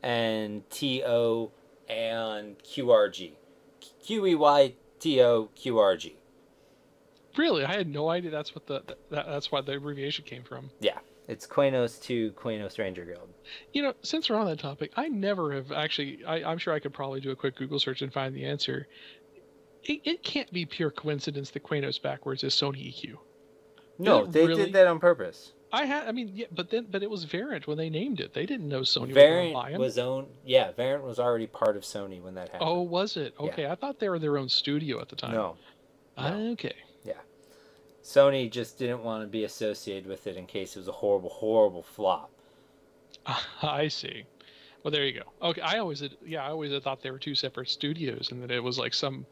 and TO and QRG. QEY TO QRG. Really, I had no idea that's what that's why the abbreviation came from. Yeah, it's Quanos to Quanos Ranger Guild. Since we're on that topic, I never have actually. I'm sure I could probably do a quick Google search and find the answer. It can't be pure coincidence that Quanos backwards is Sony EQ. No, they did that on purpose. But it was Variant when they named it. They didn't know Sony Variant was Variant was already part of Sony when that happened. Oh, was it? Okay, yeah. I thought they were their own studio at the time. No. Okay. Yeah. Sony just didn't want to be associated with it in case it was a horrible, horrible flop. I see. Well, there you go. Okay, I always had thought they were two separate studios and that it was like some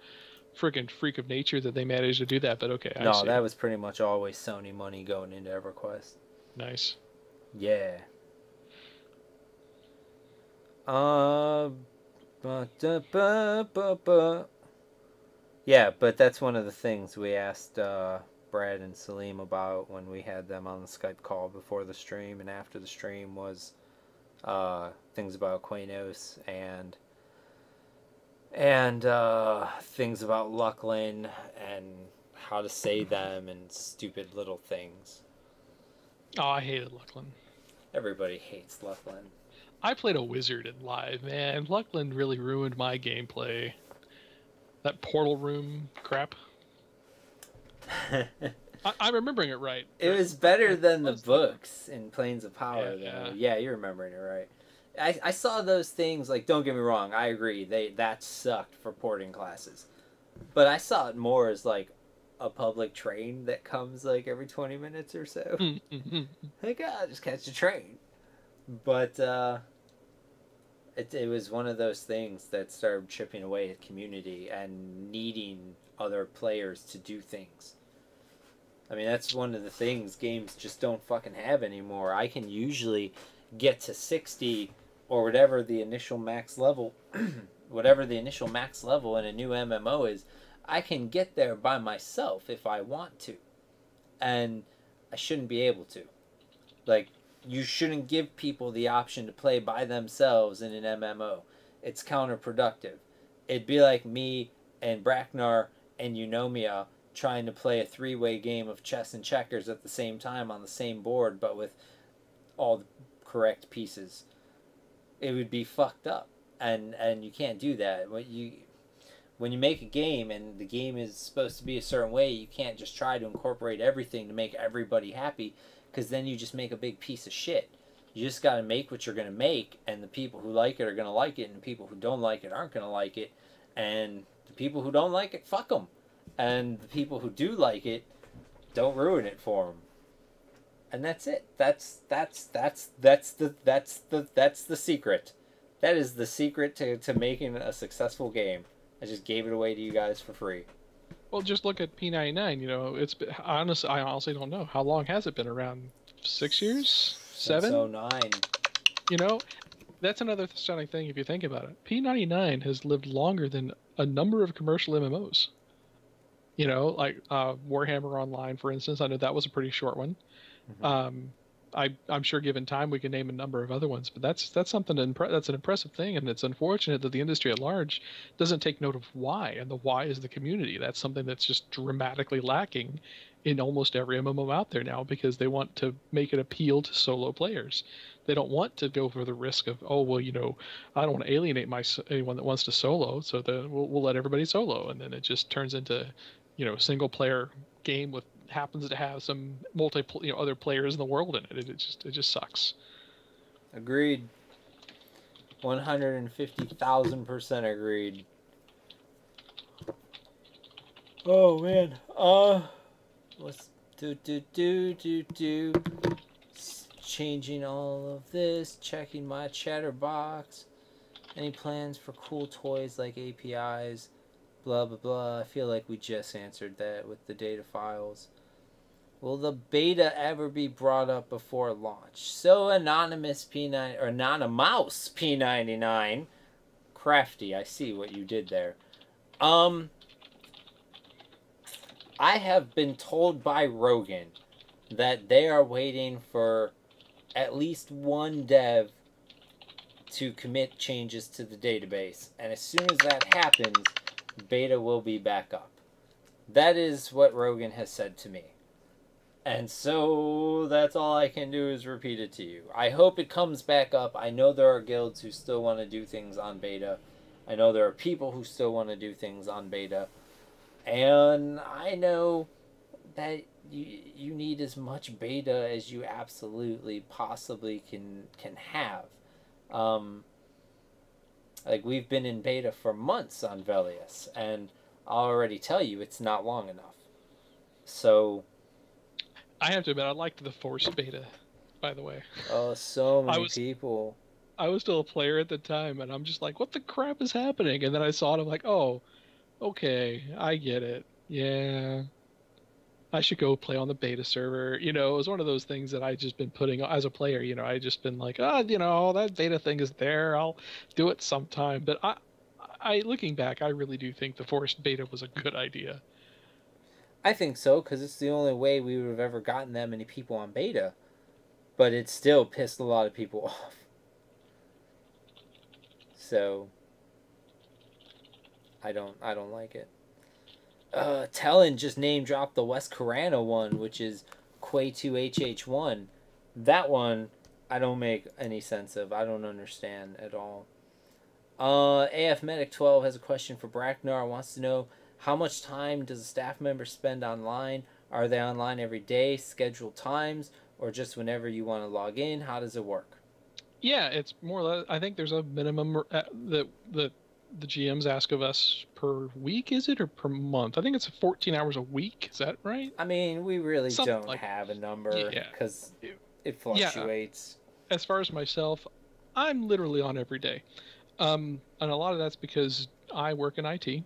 friggin' freak of nature that they managed to do that, but okay, I see. That was pretty much always Sony money going into EverQuest. Nice. Yeah. Yeah, but that's one of the things we asked Brad and Salim about when we had them on the Skype call before the stream and after the stream was things about Quanos and things about Lucklin and how to say them and stupid little things. Oh, I hated Lucklin. Everybody hates Lucklin. I played a wizard in live, man. Lucklin really ruined my gameplay. That portal room crap. I'm remembering it right. It was better than the books in Planes of Power, yeah, though. Yeah, you're remembering it right. I saw those things, like, don't get me wrong, I agree, that sucked for porting classes. But I saw it more as, like, a public train that comes like every 20 minutes or so. Like, just catch a train. But it was one of those things that started chipping away at community and needing other players to do things. I mean, that's one of the things games just don't fucking have anymore. I can usually get to 60 or whatever the initial max level whatever the initial max level in a new MMO is. I can get there by myself if I want to. And I shouldn't be able to. Like, you shouldn't give people the option to play by themselves in an MMO. It's counterproductive. It'd be like me and Braknar and Eunomia trying to play a three-way game of chess and checkers at the same time on the same board, but with all the correct pieces. It would be fucked up, and you can't do that. When you make a game and the game is supposed to be a certain way, you can't just try to incorporate everything to make everybody happy, because then you just make a big piece of shit. You just got to make what you're going to make, and the people who like it are going to like it, and the people who don't like it aren't going to like it, and the people who don't like it, fuck them. And the people who do like it, don't ruin it for them. And that's it. That's the secret. That is the secret to making a successful game. I just gave it away to you guys for free. Well, just look at P99. You know, it's been, I honestly don't know how long has it been around. 6 years, 7. Since 09. You know, that's another stunning thing if you think about it. P99 has lived longer than a number of commercial MMOs. You know, like Warhammer Online, for instance. I know that was a pretty short one. Mm-hmm. I'm sure given time we can name a number of other ones, but that's something that's an impressive thing, and it's unfortunate that the industry at large doesn't take note of why, and the why is the community. That's something that's just dramatically lacking in almost every MMO out there now, because they want to make it appeal to solo players. They don't want to go for the risk of, oh, well, you know, I don't want to alienate anyone that wants to solo, so we'll let everybody solo, and then it just turns into, you know, single player game with happens to have some other players in the world in it. It just sucks. Agreed. 150,000% agreed. Oh man. Let's do. Changing all of this. Checking my chatterbox. Any plans for cool toys like APIs? Blah blah blah. I feel like we just answered that with the data files. Will the beta ever be brought up before launch? So Anonymous P99, crafty, I see what you did there. I have been told by Rogan that they are waiting for at least one dev to commit changes to the database, and as soon as that happens, beta will be back up. That is what Rogan has said to me. And so that's all I can do is repeat it to you. I hope it comes back up. I know there are guilds who still want to do things on beta. I know there are people who still want to do things on beta. And I know that you need as much beta as you absolutely possibly can have. Like, we've been in beta for months on Velius, and I'll already tell you it's not long enough. So I have to admit, I liked the forced beta, by the way. Oh, so many people. I was still a player at the time, and I'm just like, what the crap is happening? And then I saw it, I'm like, oh, okay, I get it. Yeah. I should go play on the beta server. You know, it was one of those things that I just been putting as a player. You know, I just been like, you know, that beta thing is there. I'll do it sometime. But I looking back, I really do think the forced beta was a good idea. I think so, because it's the only way we would have ever gotten that many people on beta. But it still pissed a lot of people off. So I don't like it. Talon just name dropped the West Corana one, which is Quay2HH1. That one I don't make any sense of. I don't understand at all. AF Medic 12 has a question for Braknar. Wants to know, how much time does a staff member spend online? Are they online every day, scheduled times, or just whenever you want to log in? How does it work? Yeah, it's more or less, I think there's a minimum that the GMs ask of us per week, is it, or per month? I think it's 14 hours a week. Is that right? I mean, we really Something don't like have a number yeah. because it Yeah. fluctuates. As far as myself, I'm literally on every day. And a lot of that's because I work in IT,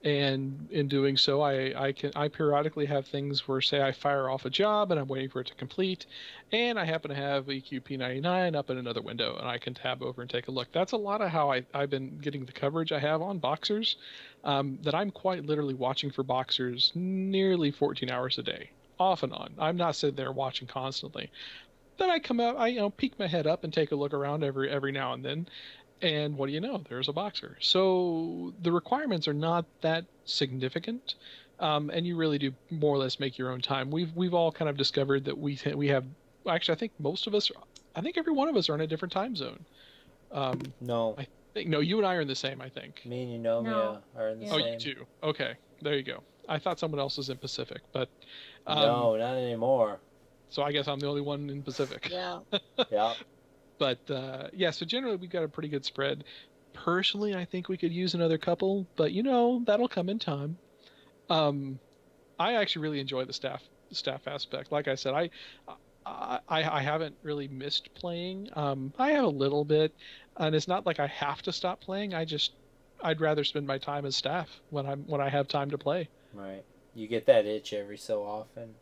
and in doing so, I periodically have things where, say, I fire off a job and I'm waiting for it to complete, and I happen to have EQP99 up in another window, and I can tab over and take a look. That's a lot of how I've been getting the coverage I have on Boxers. That I'm quite literally watching for Boxers nearly 14 hours a day, off and on. I'm not sitting there watching constantly. Then I come out, I peek my head up and take a look around every now and then, and what do you know? There's a Boxer. So the requirements are not that significant, and you really do more or less make your own time. We've all kind of discovered that we have, actually, I think most of us, I think every one of us are in a different time zone. No. I think no, you and I are in the same. I think. Me and Eunomia No. are in the Yeah. Oh, same. you too. Okay, there you go. I thought someone else was in Pacific, but No, not anymore. so I guess I'm the only one in Pacific. Yeah. Yeah. But yeah, so generally we've got a pretty good spread. Personally, I think we could use another couple, but that'll come in time. I actually really enjoy the staff aspect. Like I said, I haven't really missed playing. I have a little bit, and it's not like I have to stop playing. I'd rather spend my time as staff when I have time to play. Right. You get that itch every so often.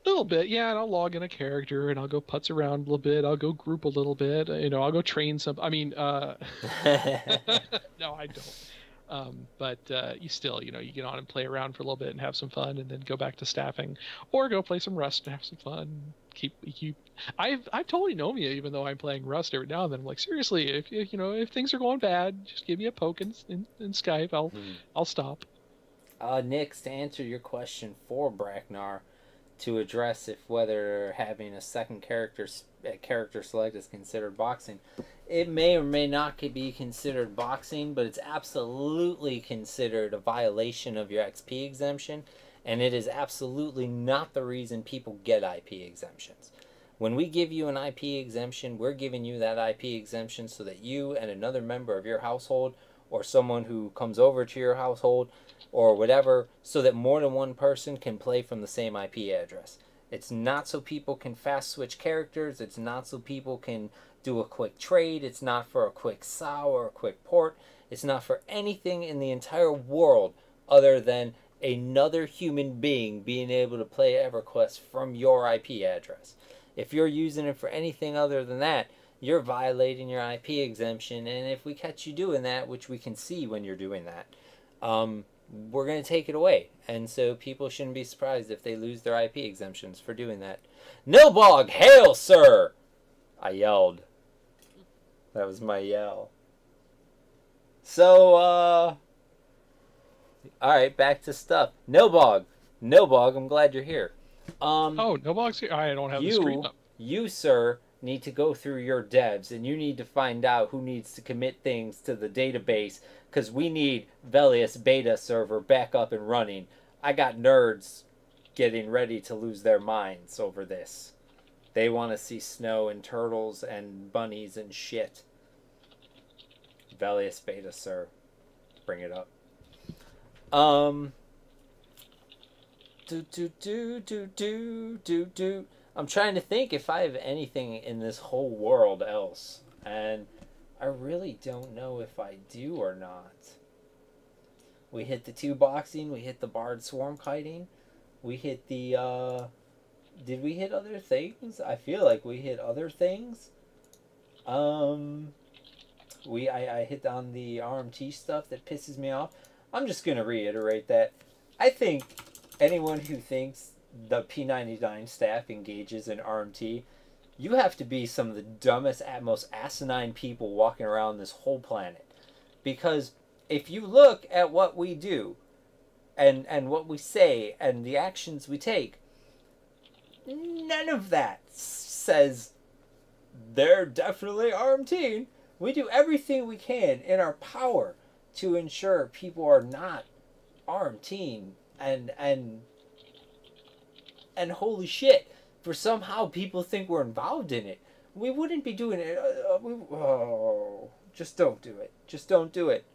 A little bit, yeah, and I'll log in a character and I'll go putz around a little bit. I'll go group a little bit. I'll go train some. I mean, no, I don't. But you still, you get on and play around for a little bit and have some fun, and then go back to staffing, or go play some Rust and have some fun. I've told Eunomia, even though I'm playing Rust every now and then, I'm like, seriously, if things are going bad, just give me a poke in Skype. I'll stop. Nix, to answer your question for Braknar, to address if whether having a second character select is considered boxing. It may or may not be considered boxing, but it's absolutely considered a violation of your XP exemption, and it is absolutely not the reason people get IP exemptions. When we give you an IP exemption, we're giving you that IP exemption so that you and another member of your household, or someone who comes over to your household, or whatever, so that more than one person can play from the same IP address. It's not so people can fast switch characters. It's not so people can do a quick trade. It's not for a quick SAO or a quick port. It's not for anything in the entire world other than another human being being able to play EverQuest from your IP address. If you're using it for anything other than that, you're violating your IP exemption, and if we catch you doing that, which we can see when you're doing that, we're going to take it away. And so people shouldn't be surprised if they lose their IP exemptions for doing that. Nilbog, hail, sir! I yelled. That was my yell. So, alright, back to stuff. Nilbog, I'm glad you're here. Oh, Nilbog's here? I don't have the screen up. You, sir, need to go through your devs, and you need to find out who needs to commit things to the database, because we need Velius beta server back up and running. I got nerds getting ready to lose their minds over this. They want to see snow and turtles and bunnies and shit. Velius beta, sir. Bring it up. I'm trying to think if I have anything in this whole world else, and I really don't know if I do or not. We hit the 2 boxing, we hit the barred swarm kiting, we hit the, did we hit other things? I feel like we hit other things. I hit on the RMT stuff that pisses me off. I'm just going to reiterate that. I think anyone who thinks the P99 staff engages in RMT, you have to be some of the dumbest, most asinine people walking around this whole planet. Because if you look at what we do, and what we say, and the actions we take, none of that says they're definitely RMT. We do everything we can in our power to ensure people are not RMT, and holy shit, for somehow people think we're involved in it. We wouldn't be doing it. Just don't do it. Just don't do it.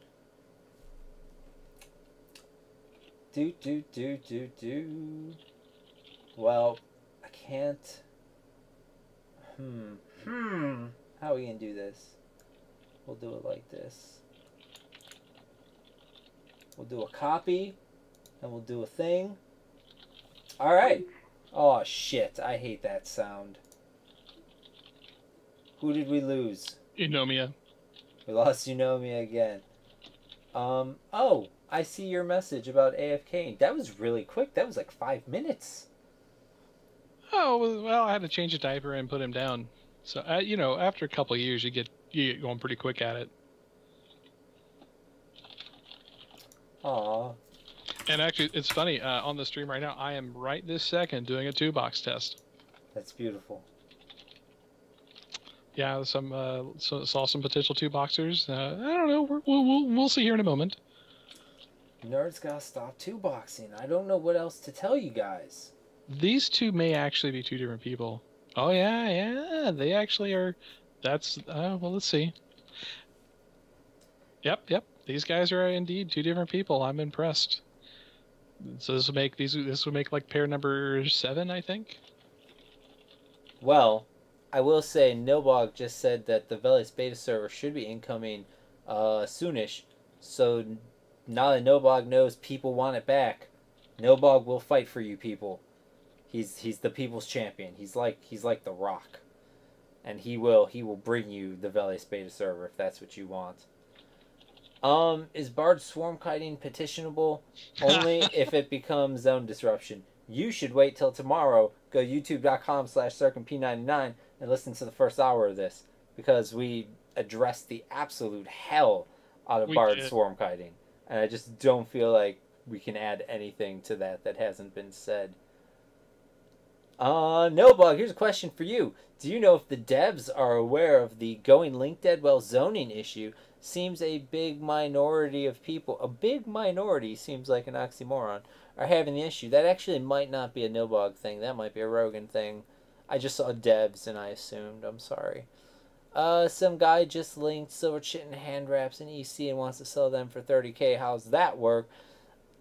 Do. Well, I can't. How are we gonna do this? We'll do it like this. We'll do a copy, and we'll do a thing. All right. Oh shit! I hate that sound. Who did we lose? Eunomia. We lost Eunomia again. Oh, I see your message about AFK. That was really quick. That was like 5 minutes. Oh, well, I had to change a diaper and put him down. So, after a couple of years, you get going pretty quick at it. Aw. And actually, it's funny, on the stream right now, I am right this second doing a 2-box test. That's beautiful. Yeah, saw some potential 2-boxers. I don't know. We'll see here in a moment. Nerds gotta stop 2-boxing. I don't know what else to tell you guys. These two may actually be 2 different people. Oh yeah, they actually are. That's well, let's see. Yep. These guys are indeed 2 different people. I'm impressed. So this would make like pair number 7, I think. Well, I will say Nilbog just said that the Velis beta server should be incoming soonish. So now that Nilbog knows people want it back, Nilbog will fight for you people. He's the people's champion. He's like The Rock. And he will bring you the Velis beta server if that's what you want. Is Bard swarm kiting petitionable? Only if it becomes zone disruption. You should wait till tomorrow. Go youtube.com/SirkenP99 and listen to the first hour of this, because we addressed the absolute hell out of Bard swarm kiting, and I just don't feel like we can add anything to that hasn't been said. Nobug, here's a question for you. Do you know if the devs are aware of the going link dead well zoning issue? Seems a big minority of people, a big minority seems like an oxymoron, are having the issue. That actually might not be a Nobog thing. That might be a Rogan thing. I just saw devs and I assumed. I'm sorry. Some guy just linked silver chitin hand wraps in EC and wants to sell them for 30K. How's that work?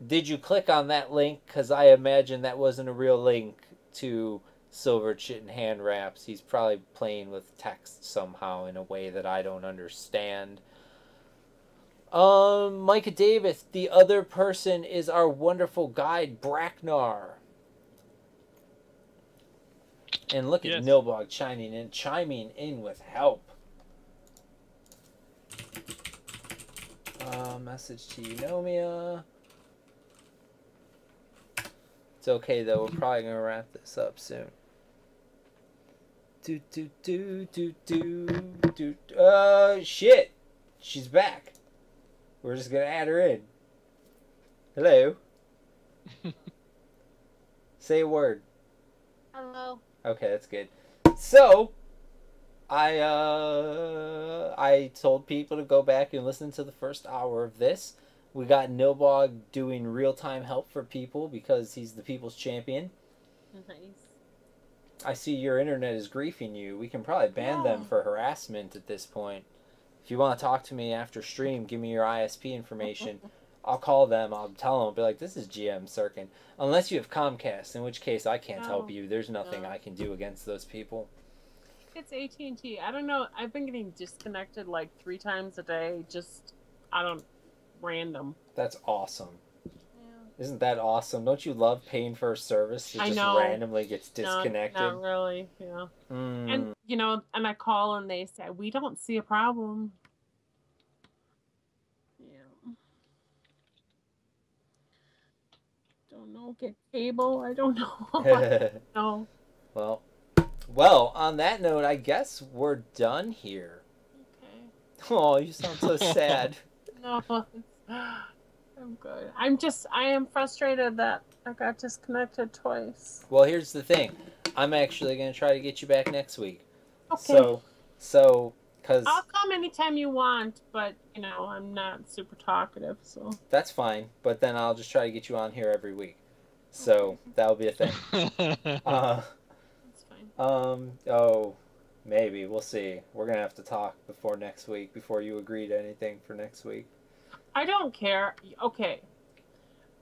Did you click on that link? Because I imagine that wasn't a real link to silver chitin hand wraps. He's probably playing with text somehow in a way that I don't understand. Micah Davis, the other person is our wonderful guide, Braknar. And look at Nilbog chiming in with help. Message to Eunomia. It's okay though, we're probably gonna wrap this up soon. Shit! She's back. We're just gonna add her in. Hello. Say a word. Hello. Okay, that's good. So, I told people to go back and listen to the first hour of this. We got Nilbog doing real-time help for people because he's the people's champion. Nice. I see your internet is griefing you. We can probably ban them for harassment at this point. If you want to talk to me after stream, give me your ISP information. I'll call them. I'll tell them. I'll be like, this is GM Sirken. Unless you have Comcast, in which case I can't help you. There's nothing I can do against those people. It's AT&T. I don't know. I've been getting disconnected like 3 times a day. Just, random. That's awesome. Yeah. Isn't that awesome? Don't you love paying for a service that just randomly gets disconnected? No, not really, yeah. And, and I call and they say, we don't see a problem. Yeah. Don't know. Get cable? I don't know. No. Well, on that note, I guess we're done here. Okay. Oh, you sound so sad. No, I'm good. I am frustrated that I got disconnected twice. Well, here's the thing. I'm actually going to try to get you back next week. Okay. So, because... I'll come anytime you want, but, I'm not super talkative, so... That's fine, but then I'll just try to get you on here every week. So, that'll be a thing. That's fine. Maybe. We'll see. We're going to have to talk before next week, before you agree to anything for next week. I don't care. Okay.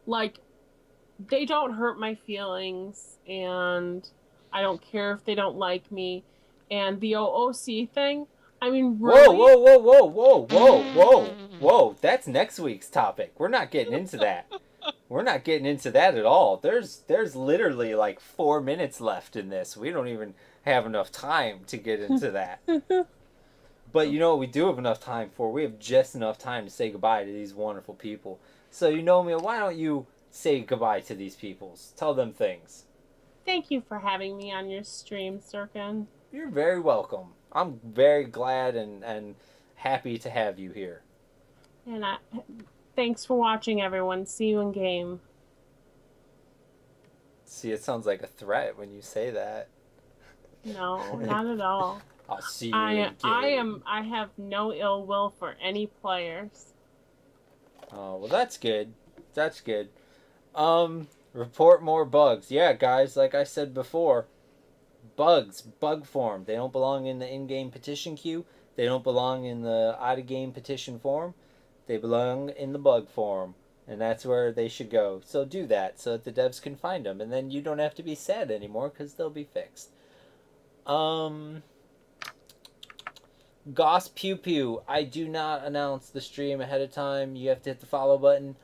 Like, they don't hurt my feelings, and I don't care if they don't like me. And the OOC thing, I mean, Whoa, really? whoa, whoa, whoa, whoa, whoa, whoa, whoa. That's next week's topic. We're not getting into that. We're not getting into that at all. There's literally like 4 minutes left in this. We don't even have enough time to get into that. But you know what we do have enough time for? We have just enough time to say goodbye to these wonderful people. So Eunomia, why don't you say goodbye to these peoples? Tell them things. Thank you for having me on your stream, Sirken. You're very welcome. I'm very glad and happy to have you here. And thanks for watching, everyone. See you in game. See, it sounds like a threat when you say that. No, not at all. I'll see you in game. I have no ill will for any players. Oh, well, that's good. That's good. Report more bugs. Yeah, guys, like I said before, bugs, bug form. They don't belong in the in-game petition queue. They don't belong in the out-of-game petition form. They belong in the bug form, and that's where they should go. So do that so that the devs can find them, and then you don't have to be sad anymore because they'll be fixed. Goss Pew Pew. I do not announce the stream ahead of time. You have to hit the follow button.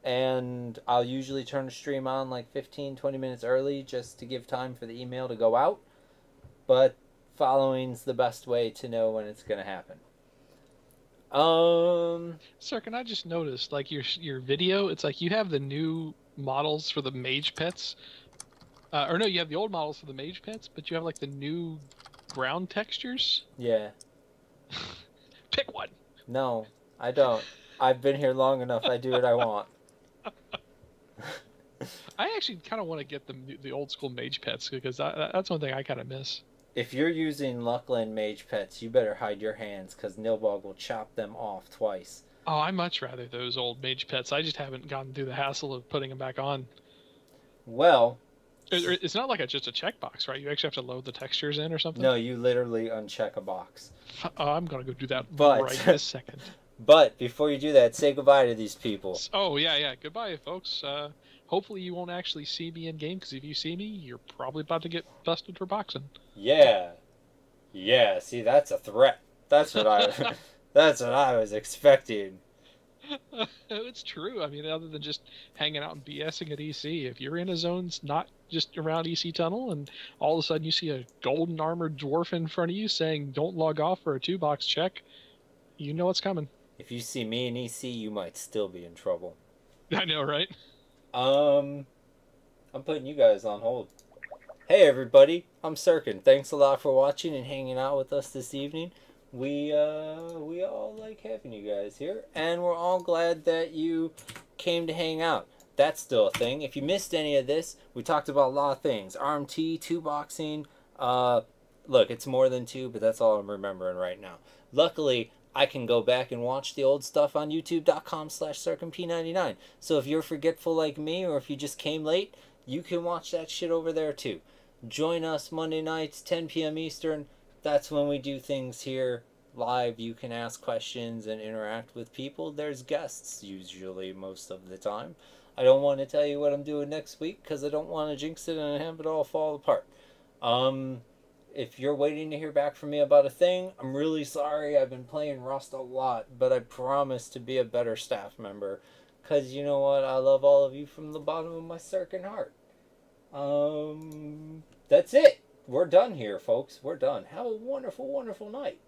And I'll usually turn the stream on like 15-20 minutes early just to give time for the email to go out. But following's the best way to know when it's going to happen. Sirken, I just noticed, like, your video, it's like you have the new models for the mage pets. Or no, you have the old models for the mage pets, but you have, like, the new ground textures? Yeah. Pick one! No, I don't. I've been here long enough. I do what I want. I actually kind of want to get the old school mage pets, because that's one thing I kind of miss. If you're using Luckland mage pets, you better hide your hands, because Nilbog will chop them off twice. Oh, I much rather those old mage pets. I just haven't gotten through the hassle of putting them back on. Well... It's not like just a checkbox, right? You actually have to load the textures in or something? No, you literally uncheck a box. I'm going to go do that right this second. But before you do that, say goodbye to these people. Oh, yeah. Goodbye, folks. Hopefully you won't actually see me in game, because if you see me, you're probably about to get busted for boxing. Yeah. Yeah, see, that's a threat. That's what I was expecting. It's true. I mean, other than just hanging out and BSing at EC, if you're in a zone not just around EC Tunnel, and all of a sudden you see a golden armored dwarf in front of you saying, "Don't log off for a 2-box check," you know what's coming. If you see me in EC, you might still be in trouble. I know, right? I'm putting you guys on hold. Hey everybody, I'm Sirken. Thanks a lot for watching and hanging out with us this evening. We all like having you guys here, and we're all glad that you came to hang out. That's still a thing. If you missed any of this, we talked about a lot of things. RMT, 2-boxing. Look, it's more than 2, but that's all I'm remembering right now. Luckily, I can go back and watch the old stuff on youtube.com/SirkenP99. So if you're forgetful like me, or if you just came late, you can watch that shit over there too. Join us Monday nights, 10 p.m. Eastern. That's when we do things here live. You can ask questions and interact with people. There's guests usually most of the time. I don't want to tell you what I'm doing next week because I don't want to jinx it and have it all fall apart. If you're waiting to hear back from me about a thing, I'm really sorry. I've been playing Rust a lot, but I promise to be a better staff member. Because you know what? I love all of you from the bottom of my Sirken heart. That's it. We're done here, folks. We're done. Have a wonderful, wonderful night.